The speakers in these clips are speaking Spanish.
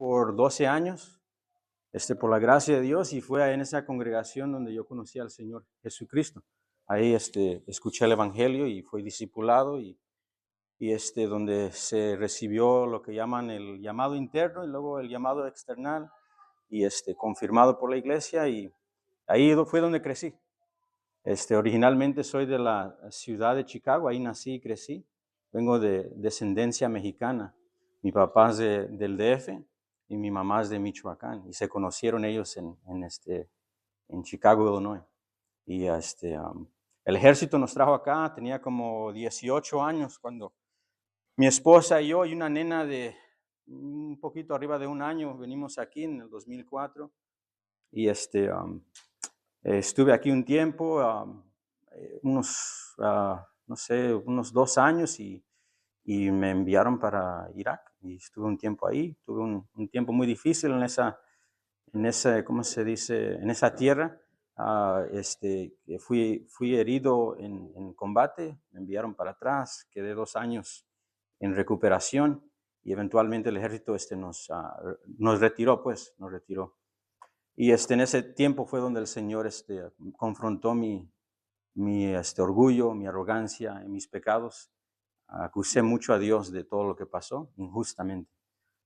por 12 años, por la gracia de Dios, y fue en esa congregación donde yo conocí al Señor Jesucristo. Ahí escuché el Evangelio y fui discipulado y donde se recibió lo que llaman el llamado interno y luego el llamado external y confirmado por la iglesia, y ahí fue donde crecí. Originalmente soy de la ciudad de Chicago, ahí nací y crecí. Vengo de descendencia mexicana. Mi papá es del DF y mi mamá es de Michoacán. Y se conocieron ellos en Chicago, Illinois. Y el ejército nos trajo acá, tenía como 18 años cuando mi esposa y yo y una nena de un poquito arriba de un año venimos aquí en el 2004. Y estuve aquí un tiempo, no sé, unos 2 años y me enviaron para Irak y estuve un tiempo ahí. Tuve un tiempo muy difícil en esa, ¿cómo se dice? En esa tierra. Fui herido en combate, me enviaron para atrás, quedé 2 años en recuperación y eventualmente el ejército nos retiró, nos retiró. Y en ese tiempo fue donde el Señor confrontó mi orgullo, mi arrogancia y mis pecados. Acusé mucho a Dios de todo lo que pasó injustamente.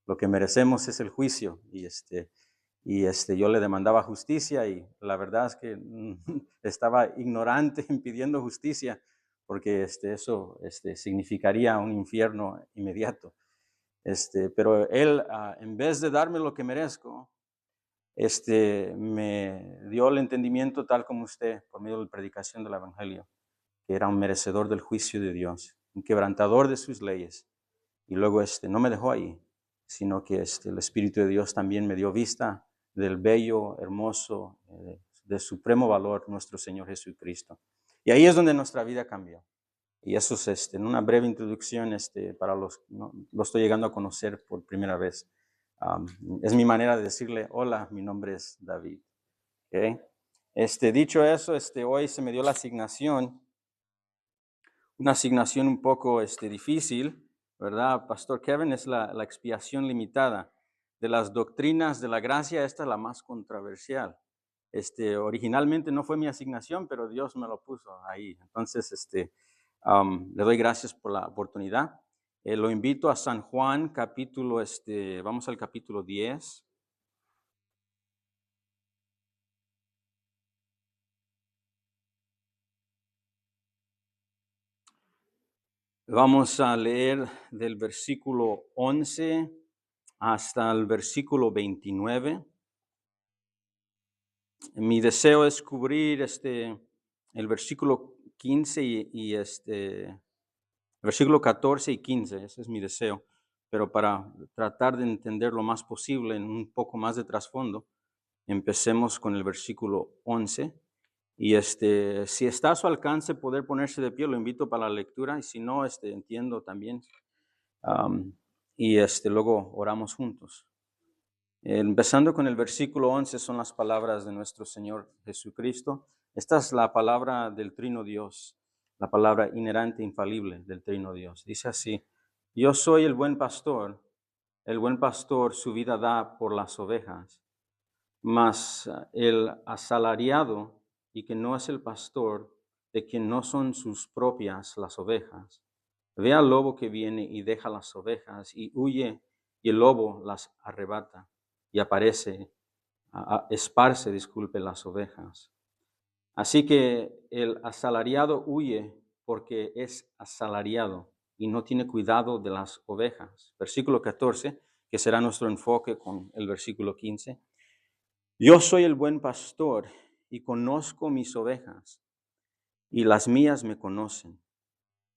Lo que merecemos es el juicio yo le demandaba justicia y la verdad es que estaba ignorante en pidiendo justicia porque eso significaría un infierno inmediato. Pero Él, en vez de darme lo que merezco, me dio el entendimiento tal como usted, por medio de la predicación del Evangelio, que era un merecedor del juicio de Dios, un quebrantador de sus leyes. Y luego no me dejó ahí, sino que el Espíritu de Dios también me dio vista del bello, hermoso, de supremo valor, nuestro Señor Jesucristo. Y ahí es donde nuestra vida cambió. Y eso es en una breve introducción para los que no, lo estoy llegando a conocer por primera vez. Es mi manera de decirle, hola, mi nombre es David. ¿Okay? Dicho eso, hoy se me dio la asignación, una asignación un poco difícil, ¿verdad? Pastor Kevin, es la expiación limitada. De las doctrinas de la gracia, esta es la más controversial. Originalmente no fue mi asignación, pero Dios me lo puso ahí. Entonces, le doy gracias por la oportunidad. Lo invito a San Juan, capítulo, vamos al capítulo 10. Vamos a leer del versículo 11 hasta el versículo 29. Mi deseo es cubrir el versículo 15 y versículo 14 y 15, ese es mi deseo. Pero para tratar de entender lo más posible en un poco más de trasfondo, empecemos con el versículo 11. Y si está a su alcance poder ponerse de pie, lo invito para la lectura, y si no, entiendo también. Y luego oramos juntos. Empezando con el versículo 11 son las palabras de nuestro Señor Jesucristo. Esta es la palabra del Trino Dios, la palabra inherente, infalible del Trino Dios. Dice así: yo soy el buen pastor su vida da por las ovejas, mas el asalariado y que no es el pastor, de quien no son sus propias las ovejas, ve al lobo que viene y deja las ovejas y huye, y el lobo las arrebata y esparce las ovejas. Así que el asalariado huye porque es asalariado y no tiene cuidado de las ovejas. Versículo 14, que será nuestro enfoque con el versículo 15. Yo soy el buen pastor y conozco mis ovejas, y las mías me conocen.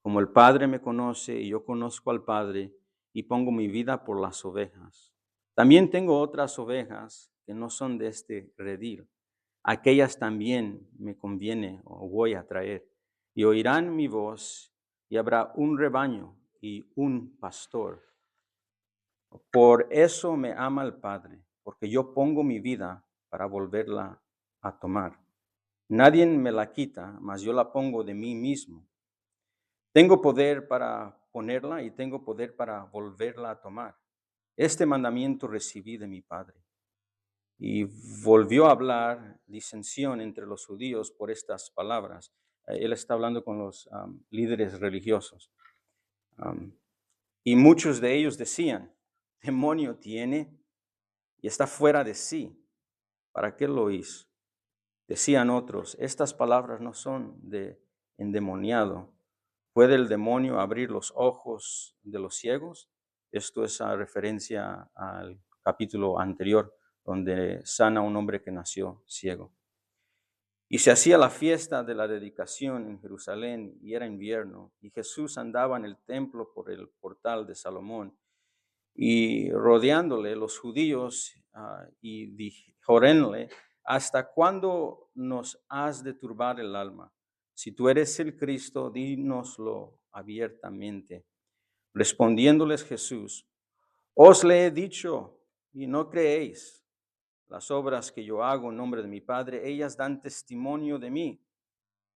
Como el Padre me conoce y yo conozco al Padre, y pongo mi vida por las ovejas. También tengo otras ovejas que no son de este redil. Aquellas también me conviene o voy a traer, y oirán mi voz, y habrá un rebaño y un pastor. Por eso me ama el Padre, porque yo pongo mi vida para volverla a tomar. Nadie me la quita, mas yo la pongo de mí mismo. Tengo poder para ponerla y tengo poder para volverla a tomar. Este mandamiento recibí de mi Padre. Y volvió a hablar disensión entre los judíos por estas palabras. Él está hablando con los líderes religiosos. Am, y muchos de ellos decían, demonio tiene y está fuera de sí. ¿Para qué lo hizo? Decían otros, estas palabras no son de endemoniado. ¿Puede el demonio abrir los ojos de los ciegos? Esto es a referencia al capítulo anterior, donde sana a un hombre que nació ciego. Y se hacía la fiesta de la dedicación en Jerusalén, y era invierno, y Jesús andaba en el templo por el portal de Salomón, y rodeándole los judíos, y dijórenle, ¿hasta cuándo nos has de turbar el alma? Si tú eres el Cristo, dínoslo abiertamente. Respondiéndoles Jesús, os le he dicho, y no creéis. Las obras que yo hago en nombre de mi Padre, ellas dan testimonio de mí,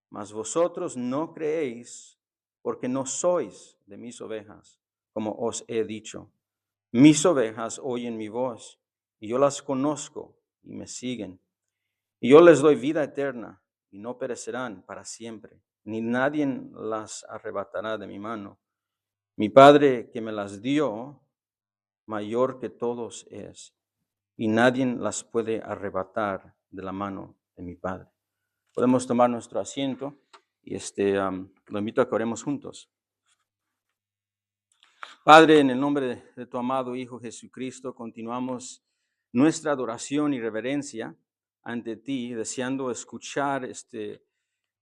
mas vosotros no creéis, porque no sois de mis ovejas, como os he dicho. Mis ovejas oyen mi voz, y yo las conozco y me siguen. Y yo les doy vida eterna, y no perecerán para siempre, ni nadie las arrebatará de mi mano. Mi Padre que me las dio, mayor que todos es, y nadie las puede arrebatar de la mano de mi Padre. Podemos tomar nuestro asiento y lo invito a que oremos juntos. Padre, en el nombre de tu amado Hijo Jesucristo, continuamos nuestra adoración y reverencia ante ti, deseando escuchar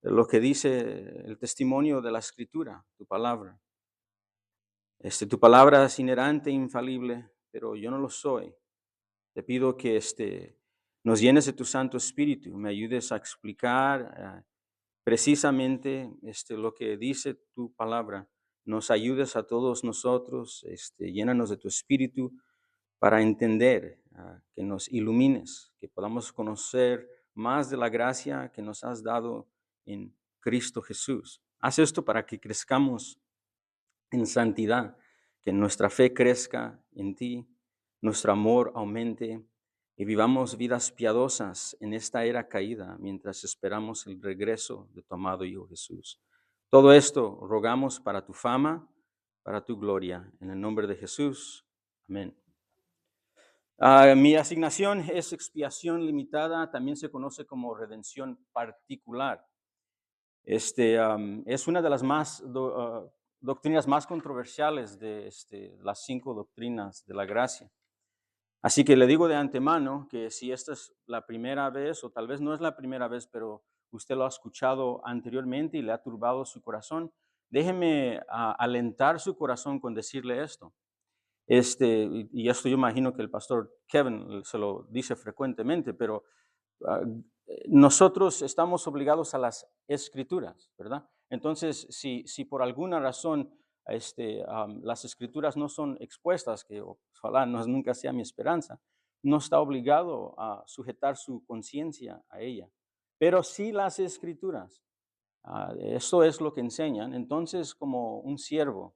lo que dice el testimonio de la Escritura, tu palabra. Tu palabra es inerrante e infalible, pero yo no lo soy. Te pido que nos llenes de tu Santo Espíritu, me ayudes a explicar precisamente lo que dice tu palabra. Nos ayudes a todos nosotros, llénanos de tu Espíritu para entender, que nos ilumines, que podamos conocer más de la gracia que nos has dado en Cristo Jesús. Haz esto para que crezcamos en santidad, que nuestra fe crezca en ti, nuestro amor aumente y vivamos vidas piadosas en esta era caída mientras esperamos el regreso de tu amado Hijo Jesús. Todo esto rogamos para tu fama, para tu gloria. En el nombre de Jesús. Amén. Mi asignación es expiación limitada, también se conoce como redención particular. Es una de las doctrinas más controversiales de las 5 doctrinas de la gracia. Así que le digo de antemano que si esta es la primera vez, o tal vez no es la primera vez, pero usted lo ha escuchado anteriormente y le ha turbado su corazón, déjeme alentar su corazón con decirle esto. Y esto yo imagino que el pastor Kevin se lo dice frecuentemente, pero nosotros estamos obligados a las escrituras, ¿verdad? Entonces, si por alguna razón las escrituras no son expuestas, que ojalá nunca sea mi esperanza, no está obligado a sujetar su conciencia a ella. Pero si las escrituras, eso es lo que enseñan, entonces como un siervo,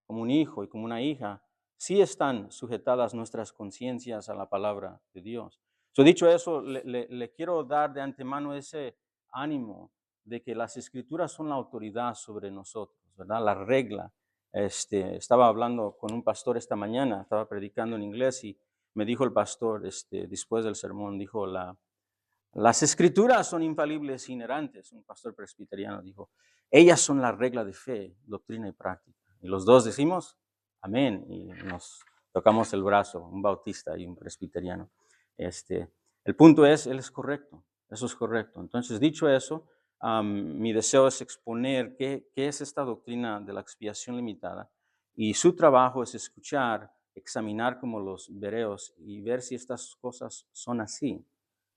como un hijo y como una hija, sí están sujetadas nuestras conciencias a la palabra de Dios. Dicho eso, le quiero dar de antemano ese ánimo de que las escrituras son la autoridad sobre nosotros, ¿verdad? La regla. Estaba hablando con un pastor esta mañana, estaba predicando en inglés y me dijo el pastor, después del sermón, dijo, las escrituras son infalibles e inerrantes. Un pastor presbiteriano dijo, ellas son la regla de fe, doctrina y práctica. Y los dos decimos, amén, y nos tocamos el brazo, un bautista y un presbiteriano. El punto es, él es correcto, eso es correcto. Entonces, dicho eso, mi deseo es exponer qué es esta doctrina de la expiación limitada, y su trabajo es escuchar, examinar como los bereos y ver si estas cosas son así.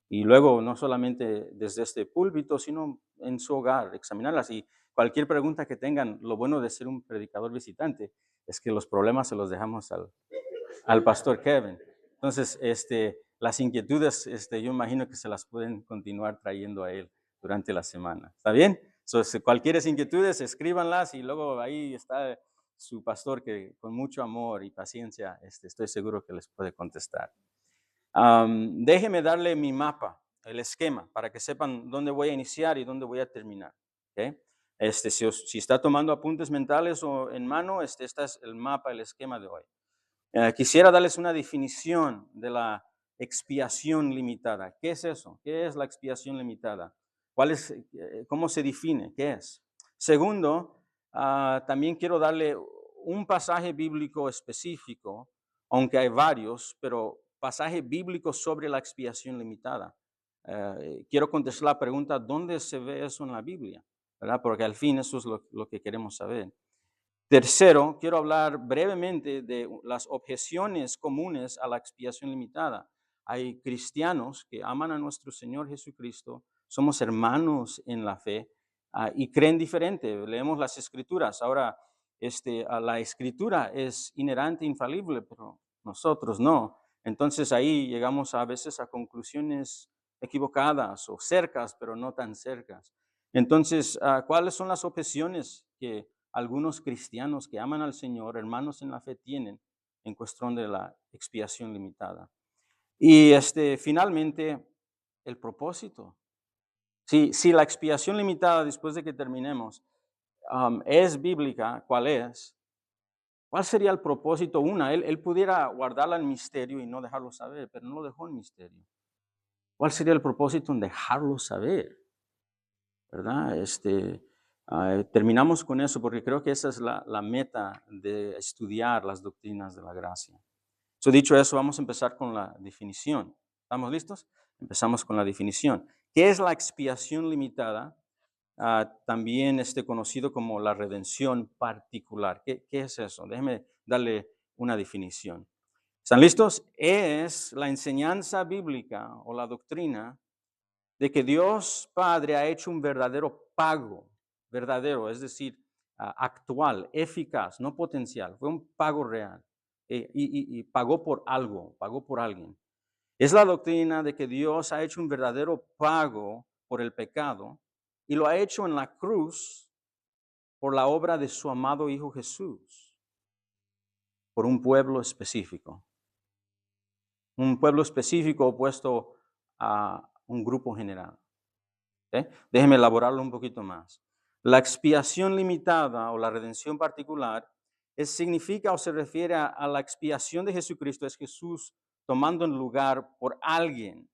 Y luego, no solamente desde este púlpito, sino en su hogar, examinarlas. Y cualquier pregunta que tengan, lo bueno de ser un predicador visitante es que los problemas se los dejamos al pastor Kevin. Entonces, las inquietudes, yo imagino que se las pueden continuar trayendo a él durante la semana. ¿Está bien? Entonces, cualquier inquietudes, escríbanlas y luego ahí está su pastor que con mucho amor y paciencia estoy seguro que les puede contestar. Déjeme darle mi mapa, el esquema, para que sepan dónde voy a iniciar y dónde voy a terminar. ¿Okay? Si está tomando apuntes mentales o en mano, este es el mapa, el esquema de hoy. Quisiera darles una definición de la expiación limitada. ¿Qué es eso? ¿Qué es la expiación limitada? ¿Cómo se define? ¿Qué es? Segundo, también quiero darle un pasaje bíblico específico, aunque hay varios, pero pasaje bíblico sobre la expiación limitada. Quiero contestar la pregunta, ¿dónde se ve eso en la Biblia? ¿Verdad? Porque al fin eso es lo que queremos saber. Tercero, quiero hablar brevemente de las objeciones comunes a la expiación limitada. Hay cristianos que aman a nuestro Señor Jesucristo, somos hermanos en la fe y creen diferente. Leemos las Escrituras. Ahora, la Escritura es inherente, infalible, pero nosotros no. Entonces ahí llegamos a veces a conclusiones equivocadas o cercas, pero no tan cercas. Entonces, ¿cuáles son las objeciones que algunos cristianos que aman al Señor, hermanos en la fe, tienen en cuestión de la expiación limitada? Y finalmente, el propósito. Si la expiación limitada, después de que terminemos, es bíblica, ¿cuál es? ¿Cuál sería el propósito? Él pudiera guardarla en misterio y no dejarlo saber, pero no lo dejó en misterio. ¿Cuál sería el propósito en dejarlo saber? ¿Verdad? Terminamos con eso porque creo que esa es la meta de estudiar las doctrinas de la gracia. Dicho eso, vamos a empezar con la definición. ¿Estamos listos? Empezamos con la definición. ¿Qué es la expiación limitada? También conocido como la redención particular. ¿Qué es eso? Déjeme darle una definición. ¿Están listos? Es la enseñanza bíblica o la doctrina de que Dios Padre ha hecho un verdadero pago, verdadero, es decir, actual, eficaz, no potencial, fue un pago real y pagó por algo, pagó por alguien. Es la doctrina de que Dios ha hecho un verdadero pago por el pecado y lo ha hecho en la cruz por la obra de su amado Hijo Jesús, por un pueblo específico. Un pueblo específico opuesto a un grupo general. ¿Okay? Déjeme elaborarlo un poquito más. La expiación limitada o la redención particular significa o se refiere a la expiación de Jesucristo, es Jesús tomando el lugar por alguien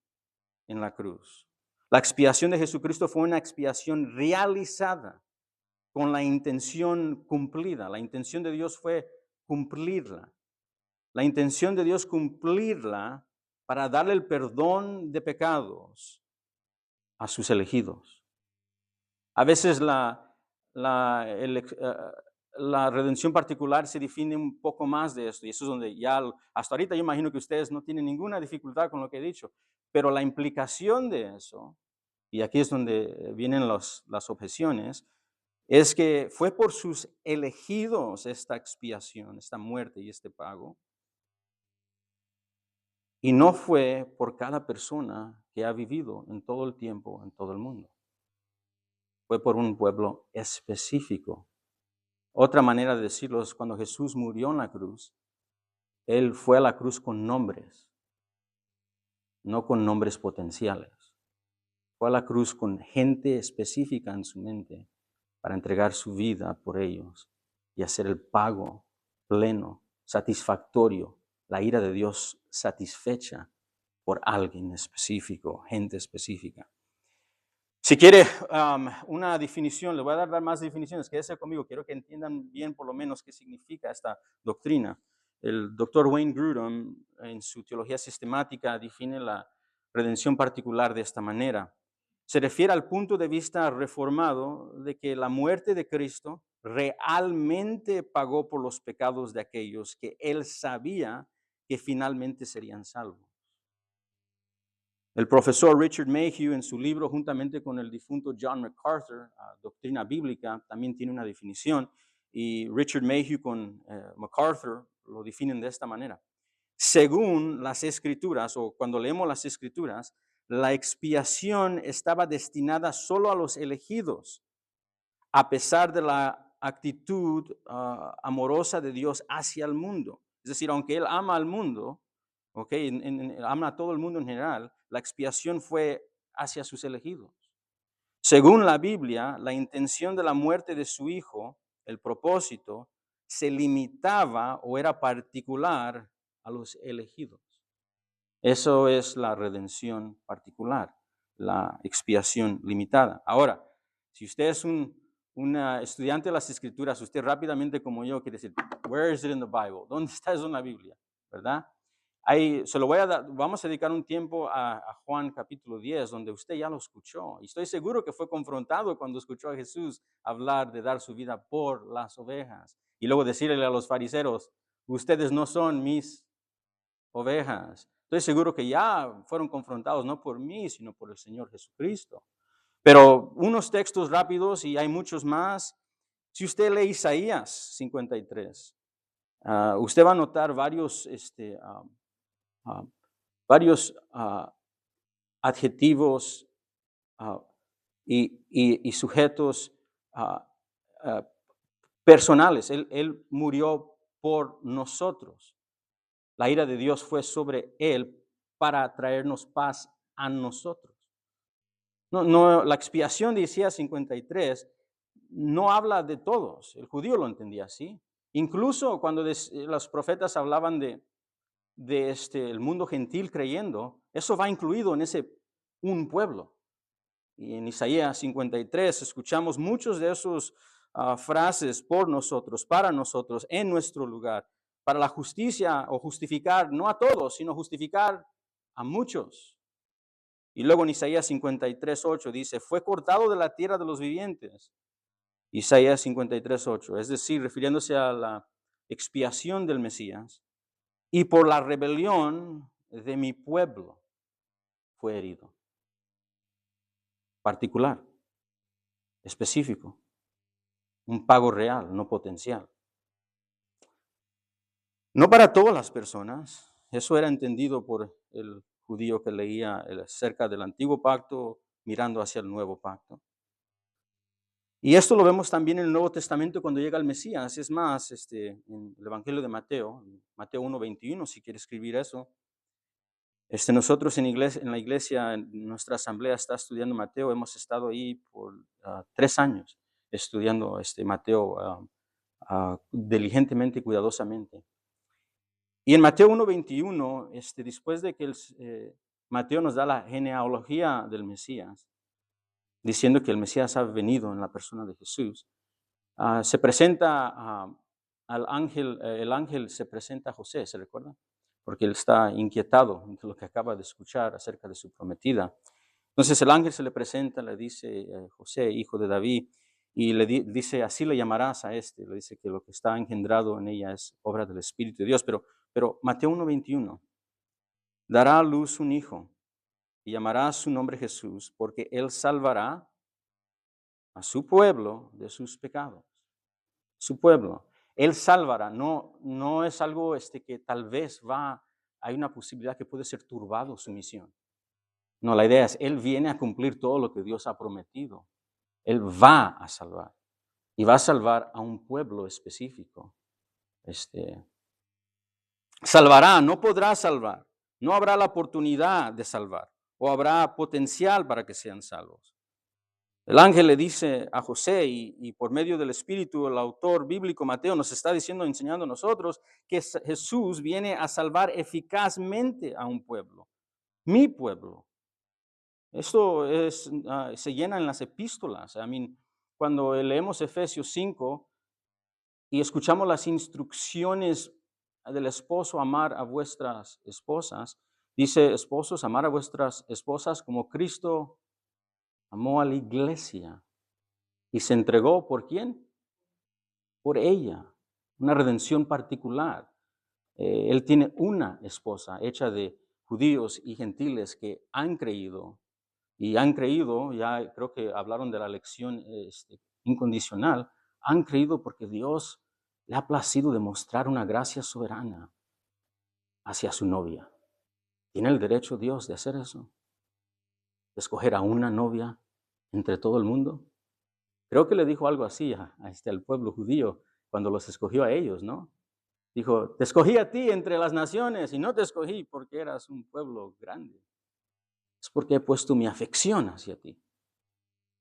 en la cruz. La expiación de Jesucristo fue una expiación realizada con la intención cumplida. La intención de Dios fue cumplirla. La intención de Dios cumplirla para darle el perdón de pecados a sus elegidos. A veces la redención particular se define un poco más de esto, y eso es donde ya, hasta ahorita yo imagino que ustedes no tienen ninguna dificultad con lo que he dicho, pero la implicación de eso, y aquí es donde vienen las objeciones, es que fue por sus elegidos esta expiación, esta muerte y este pago, y no fue por cada persona que ha vivido en todo el tiempo, en todo el mundo. Fue por un pueblo específico. Otra manera de decirlo es cuando Jesús murió en la cruz, Él fue a la cruz con nombres, no con nombres potenciales. Fue a la cruz con gente específica en su mente para entregar su vida por ellos y hacer el pago pleno, satisfactorio, la ira de Dios satisfecha por alguien específico, gente específica. Si quiere una definición, le voy a dar más definiciones, quédese conmigo, quiero que entiendan bien por lo menos qué significa esta doctrina. El doctor Wayne Grudem, en su teología sistemática, define la redención particular de esta manera. Se refiere al punto de vista reformado de que la muerte de Cristo realmente pagó por los pecados de aquellos que Él sabía que finalmente serían salvos. El profesor Richard Mayhew, en su libro, juntamente con el difunto John MacArthur, Doctrina Bíblica, también tiene una definición, y Richard Mayhew con MacArthur lo definen de esta manera. Según las Escrituras, o cuando leemos las Escrituras, la expiación estaba destinada solo a los elegidos, a pesar de la actitud amorosa de Dios hacia el mundo. Es decir, aunque Él ama al mundo, okay, ama a todo el mundo en general, la expiación fue hacia sus elegidos. Según la Biblia, la intención de la muerte de su Hijo, el propósito, se limitaba o era particular a los elegidos. Eso es la redención particular, la expiación limitada. Ahora, si usted es un estudiante de las Escrituras, usted rápidamente como yo quiere decir, where is it in the Bible? ¿Dónde está eso en la Biblia? ¿Verdad? Ahí, se lo voy a dar, vamos a dedicar un tiempo a Juan capítulo 10, donde usted ya lo escuchó. Y estoy seguro que fue confrontado cuando escuchó a Jesús hablar de dar su vida por las ovejas. Y luego decirle a los fariseos, ustedes no son mis ovejas. Estoy seguro que ya fueron confrontados no por mí, sino por el Señor Jesucristo. Pero unos textos rápidos, y hay muchos más. Si usted lee Isaías 53, usted va a notar varios varios adjetivos y sujetos personales. Él murió por nosotros. La ira de Dios fue sobre Él para traernos paz a nosotros. No, la expiación de Isaías 53 no habla de todos. El judío lo entendía así. Incluso cuando los profetas hablaban de el mundo gentil creyendo, eso va incluido en ese un pueblo. Y en Isaías 53 escuchamos muchos de esos frases por nosotros, para nosotros, en nuestro lugar, para la justicia o justificar, no a todos, sino justificar a muchos. Y luego en Isaías 53:8 dice, fue cortado de la tierra de los vivientes. Isaías 53:8, es decir, refiriéndose a la expiación del Mesías, y por la rebelión de mi pueblo fue herido. Particular, específico, un pago real, no potencial. No para todas las personas, eso era entendido por el judío que leía acerca del antiguo pacto mirando hacia el nuevo pacto. Y esto lo vemos también en el Nuevo Testamento cuando llega el Mesías. Es más, en el Evangelio de Mateo, Mateo 1:21, si quiere escribir eso. Nosotros en la iglesia, en nuestra asamblea está estudiando Mateo. Hemos estado ahí por 3 años estudiando Mateo diligentemente y cuidadosamente. Y en Mateo 1:21, después de que Mateo nos da la genealogía del Mesías, diciendo que el Mesías ha venido en la persona de Jesús, se presenta al ángel, el ángel se presenta a José, ¿se recuerda? Porque él está inquietado de lo que acaba de escuchar acerca de su prometida. Entonces el ángel se le presenta, le dice, José, hijo de David, y le dice, así le llamarás a le dice que lo que está engendrado en ella es obra del Espíritu de Dios. Pero Mateo 1:21, dará a luz un hijo y llamará su nombre Jesús, porque él salvará a su pueblo de sus pecados. Su pueblo. Él salvará, no es algo que tal vez hay una posibilidad que puede ser turbado su misión. No, la idea es, Él viene a cumplir todo lo que Dios ha prometido. Él va a salvar. Y va a salvar a un pueblo específico. Salvará, no podrá salvar. No habrá la oportunidad de salvar. O habrá potencial para que sean salvos. El ángel le dice a José y por medio del Espíritu, el autor bíblico Mateo nos está diciendo, enseñando a nosotros que Jesús viene a salvar eficazmente a un pueblo, mi pueblo. Esto se llena en las epístolas. Cuando leemos Efesios 5 y escuchamos las instrucciones del esposo amar a vuestras esposas, dice, esposos, amar a vuestras esposas como Cristo amó a la iglesia y se entregó, ¿por quién? Por ella, una redención particular. Él tiene una esposa hecha de judíos y gentiles que han creído, y han creído, ya creo que hablaron de la elección incondicional, han creído porque Dios le ha placido demostrar una gracia soberana hacia su novia. ¿Tiene el derecho Dios de hacer eso? ¿De escoger a una novia entre todo el mundo? Creo que le dijo algo así al pueblo judío cuando los escogió a ellos, ¿no? Dijo, te escogí a ti entre las naciones y no te escogí porque eras un pueblo grande. Es porque he puesto mi afección hacia ti.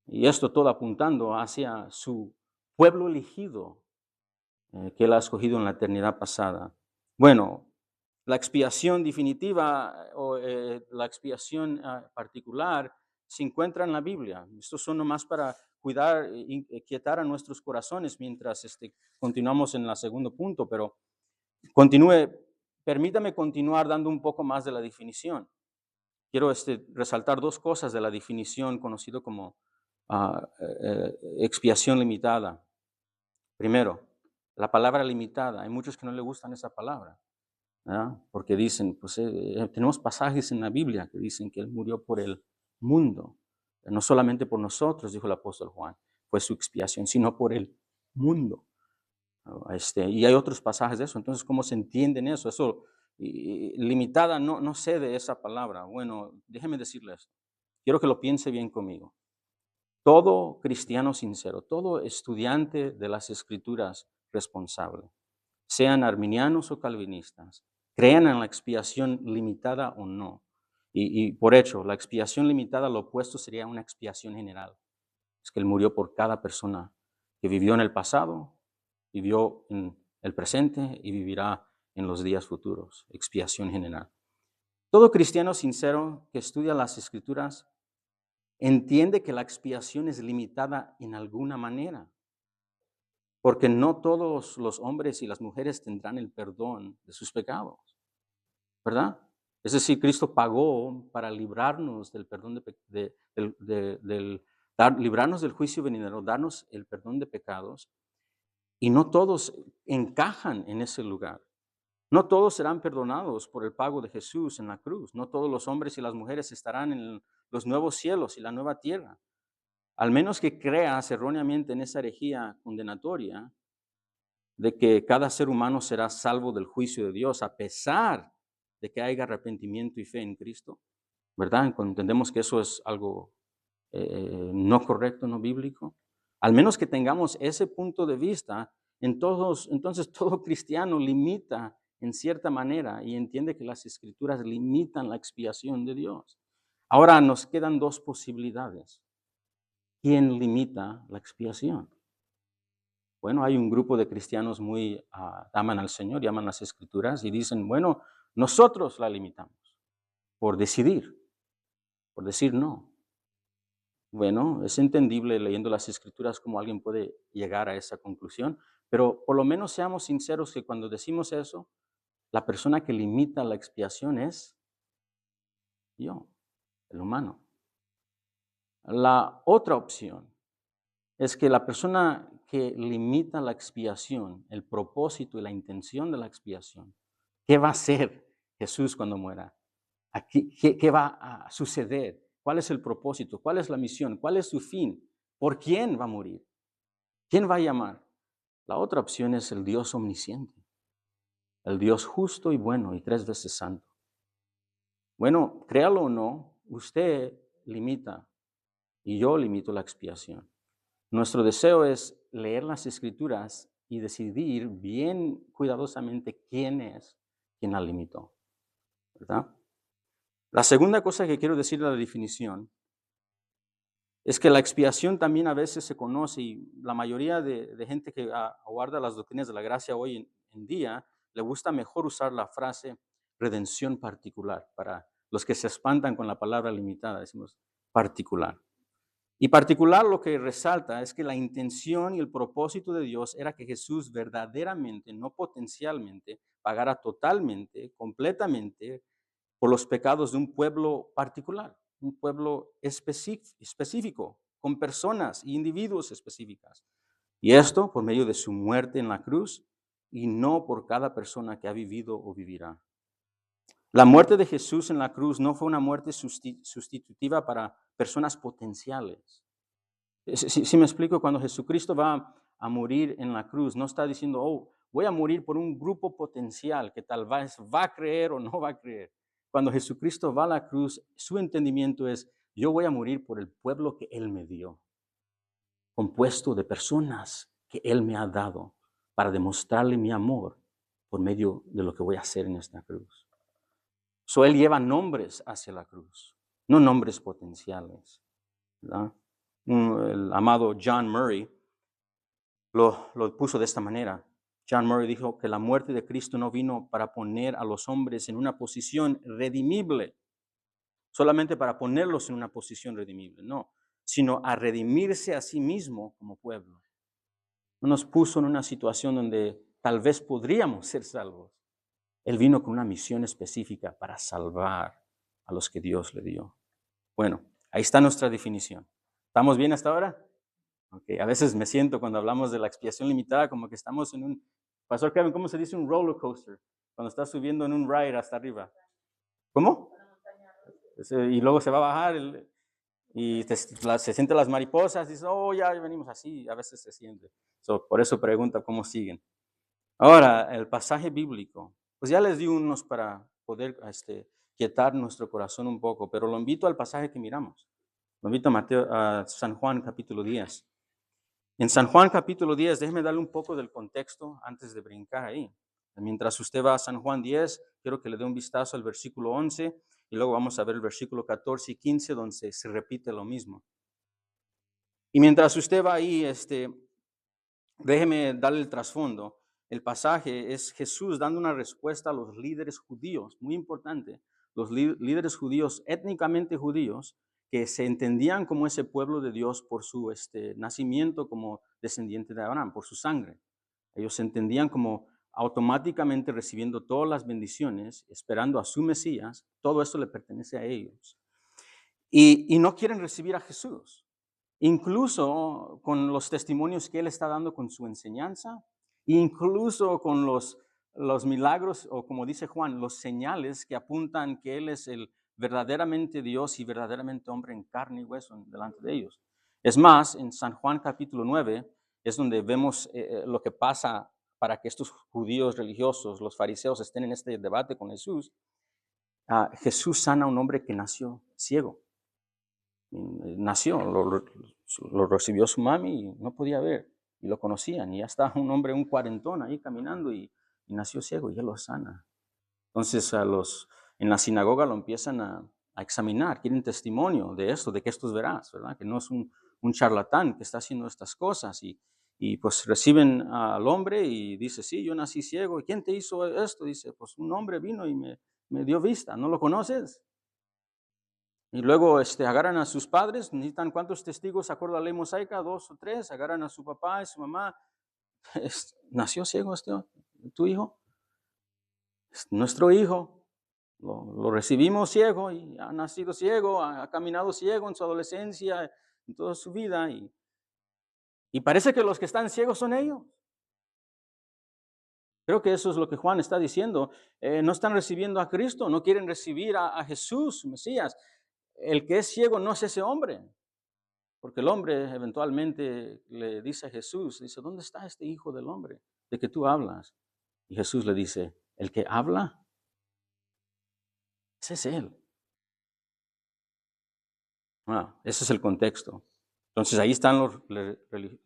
Y esto todo apuntando hacia su pueblo elegido que él ha escogido en la eternidad pasada. Bueno, la expiación definitiva o la expiación particular se encuentra en la Biblia. Estos son nomás para cuidar y quietar a nuestros corazones mientras continuamos en el segundo punto, pero permítame continuar dando un poco más de la definición. Quiero resaltar dos cosas de la definición conocido como expiación limitada. Primero, la palabra limitada. Hay muchos que no le gustan esa palabra, ¿verdad? Porque dicen, pues tenemos pasajes en la Biblia que dicen que Él murió por el mundo, no solamente por nosotros, dijo el apóstol Juan, fue su expiación, sino por el mundo. Y hay otros pasajes de eso. Entonces, ¿cómo se entienden eso? Eso limitada, no sé de esa palabra. Bueno, déjeme decirles, quiero que lo piense bien conmigo. Todo cristiano sincero, todo estudiante de las Escrituras responsable, sean arminianos o calvinistas, crean en la expiación limitada o no. Y por hecho, la expiación limitada, lo opuesto sería una expiación general. Es que Él murió por cada persona que vivió en el pasado, vivió en el presente y vivirá en los días futuros. Expiación general. Todo cristiano sincero que estudia las Escrituras entiende que la expiación es limitada en alguna manera, porque no todos los hombres y las mujeres tendrán el perdón de sus pecados, ¿verdad? Es decir, Cristo pagó para librarnos del perdón librarnos del juicio venidero, darnos el perdón de pecados, y no todos encajan en ese lugar. No todos serán perdonados por el pago de Jesús en la cruz. No todos los hombres y las mujeres estarán en los nuevos cielos y la nueva tierra. Al menos que creas erróneamente en esa herejía condenatoria de que cada ser humano será salvo del juicio de Dios a pesar de que haya arrepentimiento y fe en Cristo, ¿verdad? Cuando entendemos que eso es algo no correcto, no bíblico. Al menos que tengamos ese punto de vista, entonces todo cristiano limita en cierta manera y entiende que las Escrituras limitan la expiación de Dios. Ahora nos quedan dos posibilidades. ¿Quién limita la expiación? Bueno, hay un grupo de cristianos muy aman al Señor y aman las Escrituras y dicen, bueno, nosotros la limitamos por decir no. Bueno, es entendible leyendo las Escrituras cómo alguien puede llegar a esa conclusión, pero por lo menos seamos sinceros que cuando decimos eso, la persona que limita la expiación es yo, el humano. La otra opción es que la persona que limita la expiación, el propósito y la intención de la expiación, ¿qué va a hacer Jesús cuando muera? ¿Qué va a suceder? ¿Cuál es el propósito? ¿Cuál es la misión? ¿Cuál es su fin? ¿Por quién va a morir? ¿Quién va a llamar? La otra opción es el Dios omnisciente, el Dios justo y bueno y 3 veces santo. Bueno, créalo o no, usted limita y yo limito la expiación. Nuestro deseo es leer las Escrituras y decidir bien cuidadosamente quién es quien la limitó, ¿verdad? La segunda cosa que quiero decir de la definición es que la expiación también a veces se conoce y la mayoría de gente que aguarda las doctrinas de la gracia hoy en día le gusta mejor usar la frase redención particular. Para los que se espantan con la palabra limitada, decimos particular. Y particular lo que resalta es que la intención y el propósito de Dios era que Jesús verdaderamente, no potencialmente, pagara totalmente, completamente por los pecados de un pueblo particular, un pueblo específico, con personas e individuos específicas. Y esto por medio de su muerte en la cruz y no por cada persona que ha vivido o vivirá. La muerte de Jesús en la cruz no fue una muerte sustitutiva para personas potenciales. Si me explico, cuando Jesucristo va a morir en la cruz, no está diciendo, oh, voy a morir por un grupo potencial que tal vez va a creer o no va a creer. Cuando Jesucristo va a la cruz, su entendimiento es, yo voy a morir por el pueblo que Él me dio. compuesto de personas que Él me ha dado para demostrarle mi amor por medio de lo que voy a hacer en esta cruz. Él lleva nombres hacia la cruz, no nombres potenciales, ¿verdad? El amado John Murray lo puso de esta manera. John Murray dijo que la muerte de Cristo no vino para poner a los hombres en una posición redimible, solamente para ponerlos en una posición redimible, no, sino a redimirse a sí mismo como pueblo. No nos puso en una situación donde tal vez podríamos ser salvos. Él vino con una misión específica para salvar a los que Dios le dio. Bueno, ahí está nuestra definición. ¿Estamos bien hasta ahora? Okay. A veces me siento cuando hablamos de la expiación limitada como que estamos en un, Pastor Kevin, ¿cómo se dice un roller coaster? Cuando estás subiendo en un ride hasta arriba. ¿Cómo? Y luego se va a bajar y se sienten las mariposas y dices, oh, ya venimos así. A veces se siente. Por eso pregunta cómo siguen. Ahora, el pasaje bíblico. Pues ya les di unos para poder quietar nuestro corazón un poco, pero lo invito al pasaje que miramos. Lo invito a San Juan capítulo 10. En San Juan capítulo 10, déjeme darle un poco del contexto antes de brincar ahí. Mientras usted va a San Juan 10, quiero que le dé un vistazo al versículo 11 y luego vamos a ver el versículo 14 y 15 donde se repite lo mismo. Y mientras usted va ahí, déjeme darle el trasfondo. El pasaje es Jesús dando una respuesta a los líderes judíos, muy importante, los líderes judíos, étnicamente judíos, que se entendían como ese pueblo de Dios por su nacimiento como descendiente de Abraham, por su sangre. Ellos se entendían como automáticamente recibiendo todas las bendiciones, esperando a su Mesías. Todo esto le pertenece a ellos. Y no quieren recibir a Jesús. Incluso con los testimonios que Él está dando con su enseñanza, incluso con los milagros, o como dice Juan, los señales que apuntan que Él es el verdaderamente Dios y verdaderamente hombre en carne y hueso delante de ellos. Es más, en San Juan capítulo 9 es donde vemos lo que pasa para que estos judíos religiosos, los fariseos, estén en este debate con Jesús. Jesús sana a un hombre que nació ciego. Nació, lo recibió su mami y no podía ver, y lo conocían, y ya está un hombre, un cuarentón ahí caminando y nació ciego y él lo sana. Entonces en la sinagoga lo empiezan a examinar, quieren testimonio de esto, de que esto es veraz, ¿verdad? Que no es un charlatán que está haciendo estas cosas, y pues reciben al hombre y dice, sí, yo nací ciego. ¿Y quién te hizo esto? Dice, pues un hombre vino y me dio vista, ¿no lo conoces? Y luego agarran a sus padres, necesitan cuántos testigos, acuerdo a la ley mosaica, 2 o 3, agarran a su papá y su mamá. Nació ciego tu hijo, es nuestro hijo, lo recibimos ciego y ha nacido ciego, ha caminado ciego en su adolescencia, en toda su vida, y parece que los que están ciegos son ellos. Creo que eso es lo que Juan está diciendo. No están recibiendo a Cristo, no quieren recibir a Jesús, su Mesías. El que es ciego no es ese hombre. Porque el hombre eventualmente le dice a Jesús, dice, ¿dónde está este hijo del hombre de que tú hablas? Y Jesús le dice, el que habla, ese es él. Ese es el contexto. Entonces ahí están los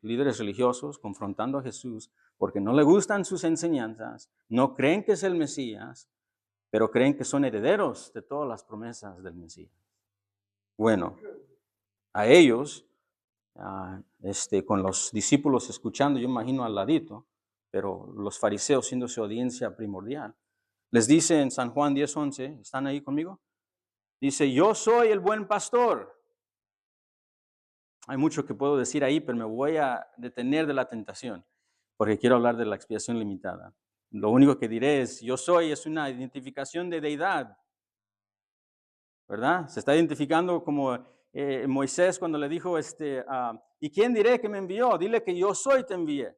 líderes religiosos confrontando a Jesús porque no le gustan sus enseñanzas, no creen que es el Mesías, pero creen que son herederos de todas las promesas del Mesías. Bueno, a ellos, con los discípulos escuchando, yo imagino al ladito, pero los fariseos siendo su audiencia primordial, les dice en San Juan 10:11, ¿están ahí conmigo? Dice, yo soy el buen pastor. Hay mucho que puedo decir ahí, pero me voy a detener de la tentación, porque quiero hablar de la expiación limitada. Lo único que diré es, yo soy, es una identificación de deidad, ¿verdad? Se está identificando como Moisés cuando le dijo, ¿y quién diré que me envió? Dile que yo soy, te envié.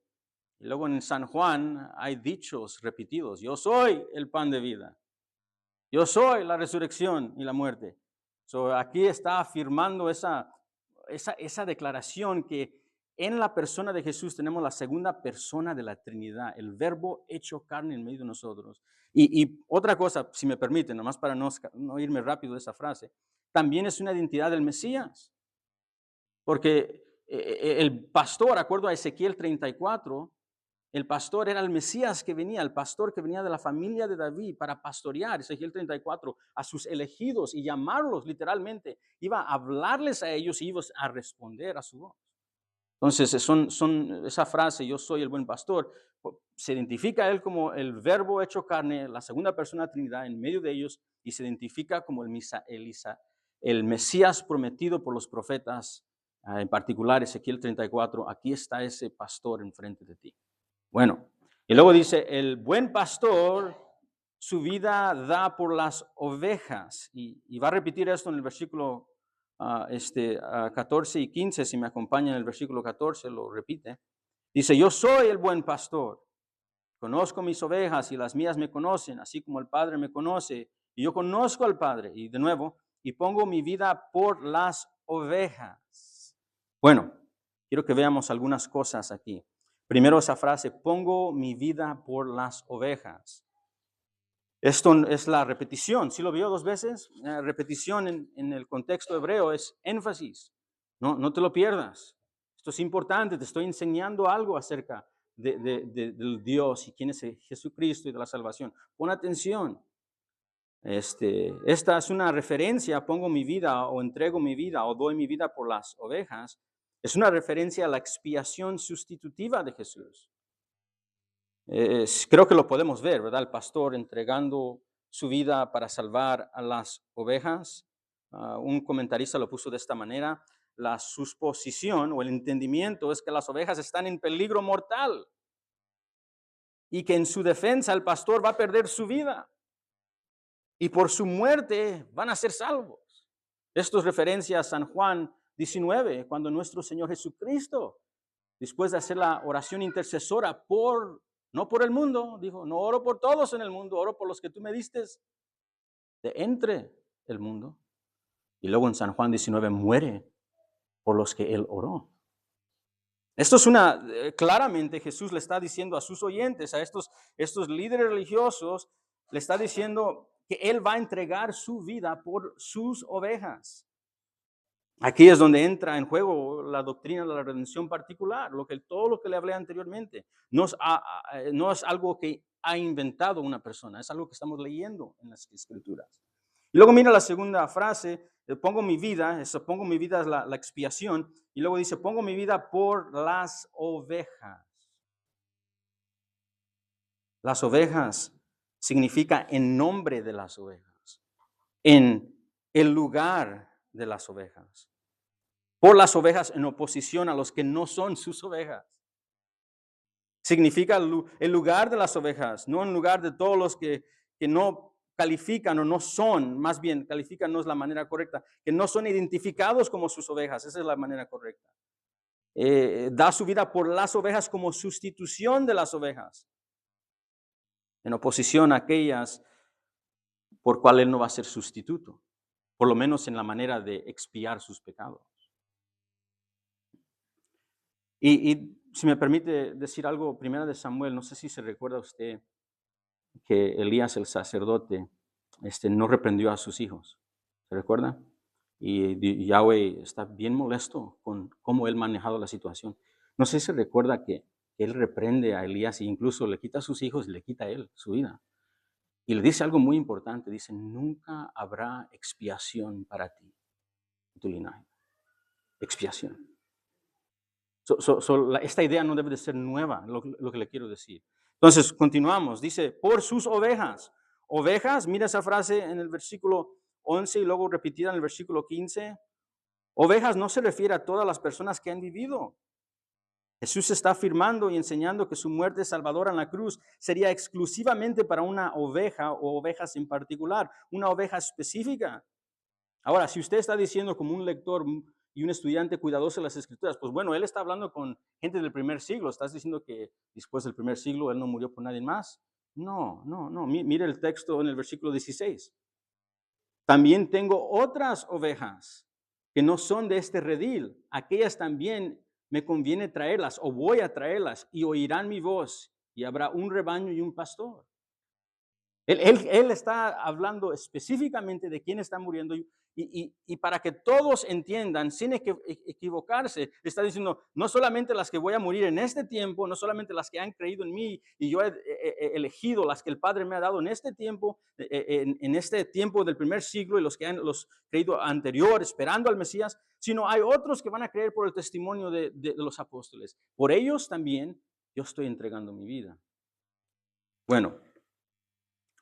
Y luego en San Juan hay dichos repetidos, yo soy el pan de vida, yo soy la resurrección y la muerte. Aquí está afirmando esa declaración que en la persona de Jesús tenemos la segunda persona de la Trinidad, el verbo hecho carne en medio de nosotros. Y otra cosa, si me permiten, nomás para no irme rápido de esa frase, también es una identidad del Mesías. Porque el pastor, acuerdo a Ezequiel 34, el pastor era el Mesías que venía, el pastor que venía de la familia de David para pastorear, Ezequiel 34, a sus elegidos y llamarlos literalmente. Iba a hablarles a ellos y iba a responder a su voz. Entonces, esa frase, yo soy el buen pastor, se identifica a él como el verbo hecho carne, la segunda persona de la Trinidad en medio de ellos, y se identifica como el Mesías prometido por los profetas, en particular Ezequiel 34, aquí está ese pastor enfrente de ti. Bueno, y luego dice, el buen pastor su vida da por las ovejas, y va a repetir esto en el versículo 14 y 15, si me acompaña en el versículo 14, lo repite. Dice, yo soy el buen pastor, conozco mis ovejas y las mías me conocen, así como el Padre me conoce, y yo conozco al Padre, y de nuevo, y pongo mi vida por las ovejas. Bueno, quiero que veamos algunas cosas aquí. Primero esa frase, pongo mi vida por las ovejas. Esto es la repetición. ¿Sí lo vio dos veces? Repetición en el contexto hebreo es énfasis. No te lo pierdas. Esto es importante. Te estoy enseñando algo acerca del Dios y quién es Jesucristo y de la salvación. Pon atención. Esta es una referencia, pongo mi vida o entrego mi vida o doy mi vida por las ovejas. Es una referencia a la expiación sustitutiva de Jesús. Creo que lo podemos ver, ¿verdad? El pastor entregando su vida para salvar a las ovejas. Un comentarista lo puso de esta manera. La suposición o el entendimiento es que las ovejas están en peligro mortal y que en su defensa el pastor va a perder su vida y por su muerte van a ser salvos. Esto es referencia a San Juan 19, cuando nuestro Señor Jesucristo, después de hacer la oración intercesora no por el mundo, dijo, no oro por todos en el mundo, oro por los que tú me diste de entre el mundo. Y luego en San Juan 19 muere por los que él oró. Esto es claramente Jesús le está diciendo a sus oyentes, a estos líderes religiosos, le está diciendo que él va a entregar su vida por sus ovejas. Aquí es donde entra en juego la doctrina de la redención particular, todo lo que le hablé anteriormente. No es algo que ha inventado una persona, es algo que estamos leyendo en las Escrituras. Y luego mira la segunda frase, pongo mi vida es la expiación, y luego dice, pongo mi vida por las ovejas. Las ovejas significa en nombre de las ovejas, en el lugar de las ovejas. Por las ovejas en oposición a los que no son sus ovejas. Significa el lugar de las ovejas, no en lugar de todos los que no califican o no son, más bien califican no es la manera correcta, que no son identificados como sus ovejas, esa es la manera correcta. Da su vida por las ovejas como sustitución de las ovejas, en oposición a aquellas por cual él no va a ser sustituto, por lo menos en la manera de expiar sus pecados. Y si me permite decir algo, primera de Samuel, no sé si se recuerda usted que Elías el sacerdote no reprendió a sus hijos, ¿se recuerda? Y Yahweh está bien molesto con cómo él manejado la situación. No sé si se recuerda que él reprende a Elías e incluso le quita a sus hijos y le quita a él su vida. Y le dice algo muy importante, dice, nunca habrá expiación para ti, en tu linaje. Expiación. Esta idea no debe de ser nueva, lo que le quiero decir. Entonces, continuamos. Dice, por sus ovejas. Ovejas, mira esa frase en el versículo 11 y luego repetida en el versículo 15. Ovejas no se refiere a todas las personas que han vivido. Jesús está afirmando y enseñando que su muerte salvadora en la cruz sería exclusivamente para una oveja o ovejas en particular, una oveja específica. Ahora, si usted está diciendo como un lector y un estudiante cuidadoso de las Escrituras, pues bueno, él está hablando con gente del primer siglo. ¿Estás diciendo que después del primer siglo él no murió por nadie más? No. Mire el texto en el versículo 16. También tengo otras ovejas que no son de este redil. Aquellas también me conviene traerlas o voy a traerlas y oirán mi voz y habrá un rebaño y un pastor. Él está hablando específicamente de quién está muriendo y para que todos entiendan, sin equivocarse, está diciendo, no solamente las que voy a morir en este tiempo, no solamente las que han creído en mí y yo he elegido las que el Padre me ha dado en este tiempo, en este tiempo del primer siglo y los que han los creído anterior, esperando al Mesías, sino hay otros que van a creer por el testimonio de los apóstoles. Por ellos también yo estoy entregando mi vida. Bueno,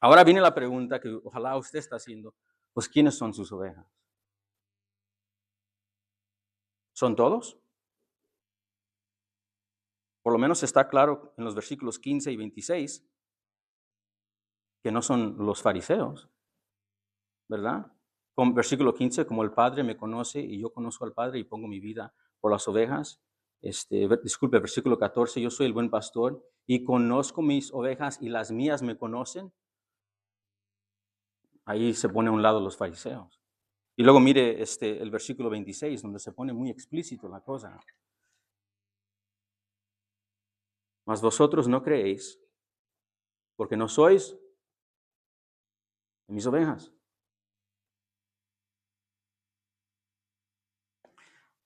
ahora viene la pregunta que ojalá usted está haciendo, pues ¿quiénes son sus ovejas? ¿Son todos? Por lo menos está claro en los versículos 15 y 26 que no son los fariseos, ¿verdad? Con versículo 15, como el Padre me conoce y yo conozco al Padre y pongo mi vida por las ovejas. Disculpe, versículo 14, yo soy el buen pastor y conozco mis ovejas y las mías me conocen. Ahí se pone a un lado los fariseos. Y luego mire el versículo 26, donde se pone muy explícito la cosa. Mas vosotros no creéis, porque no sois de mis ovejas.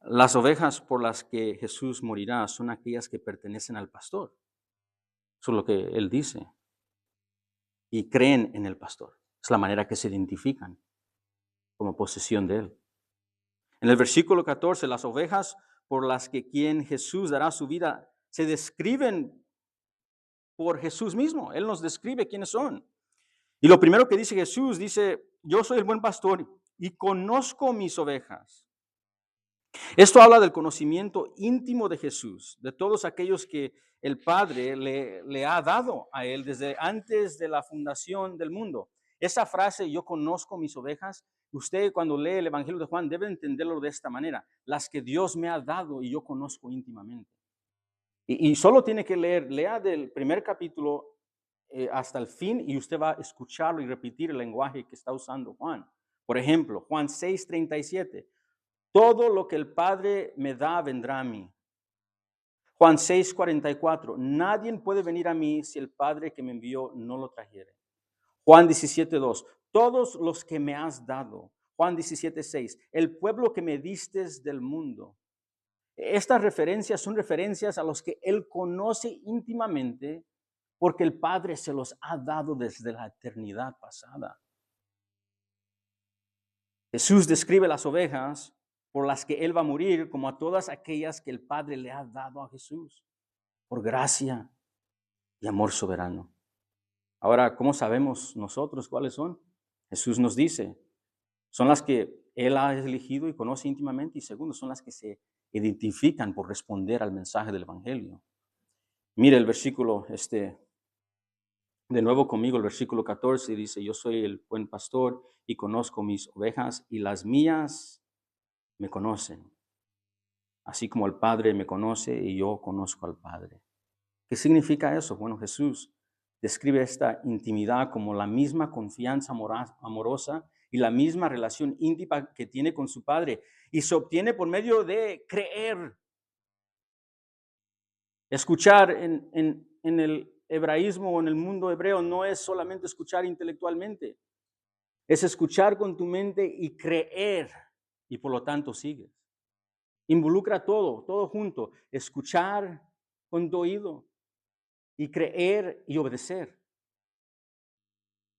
Las ovejas por las que Jesús morirá son aquellas que pertenecen al pastor. Eso es lo que él dice. Y creen en el pastor. Es la manera que se identifican como posesión de él. En el versículo 14, las ovejas por las que quien Jesús dará su vida se describen por Jesús mismo. Él nos describe quiénes son. Y lo primero que dice Jesús, dice, yo soy el buen pastor y conozco mis ovejas. Esto habla del conocimiento íntimo de Jesús, de todos aquellos que el Padre le ha dado a él desde antes de la fundación del mundo. Esa frase, yo conozco mis ovejas, usted cuando lee el Evangelio de Juan debe entenderlo de esta manera, las que Dios me ha dado y yo conozco íntimamente. Y solo tiene que lea del primer capítulo hasta el fin y usted va a escucharlo y repetir el lenguaje que está usando Juan. Por ejemplo, Juan 6:37. Todo lo que el Padre me da vendrá a mí. Juan 6:44. Nadie puede venir a mí si el Padre que me envió no lo trajere. Juan 17:2. Todos los que me has dado. Juan 17:6. El pueblo que me distes del mundo. Estas referencias son referencias a los que Él conoce íntimamente porque el Padre se los ha dado desde la eternidad pasada. Jesús describe las ovejas por las que Él va a morir como a todas aquellas que el Padre le ha dado a Jesús, por gracia y amor soberano. Ahora, ¿cómo sabemos nosotros cuáles son? Jesús nos dice, son las que Él ha elegido y conoce íntimamente, y segundo, son las que se identifican por responder al mensaje del Evangelio. Mire el versículo, de nuevo conmigo, el versículo 14 dice, yo soy el buen pastor y conozco mis ovejas y las mías me conocen, así como el Padre me conoce y yo conozco al Padre. ¿Qué significa eso? Bueno, Jesús describe esta intimidad como la misma confianza amorosa y la misma relación íntima que tiene con su Padre y se obtiene por medio de creer. Escuchar en el hebraísmo o en el mundo hebreo no es solamente escuchar intelectualmente, es escuchar con tu mente y creer y por lo tanto sigues. Involucra todo junto, escuchar con tu oído y creer y obedecer.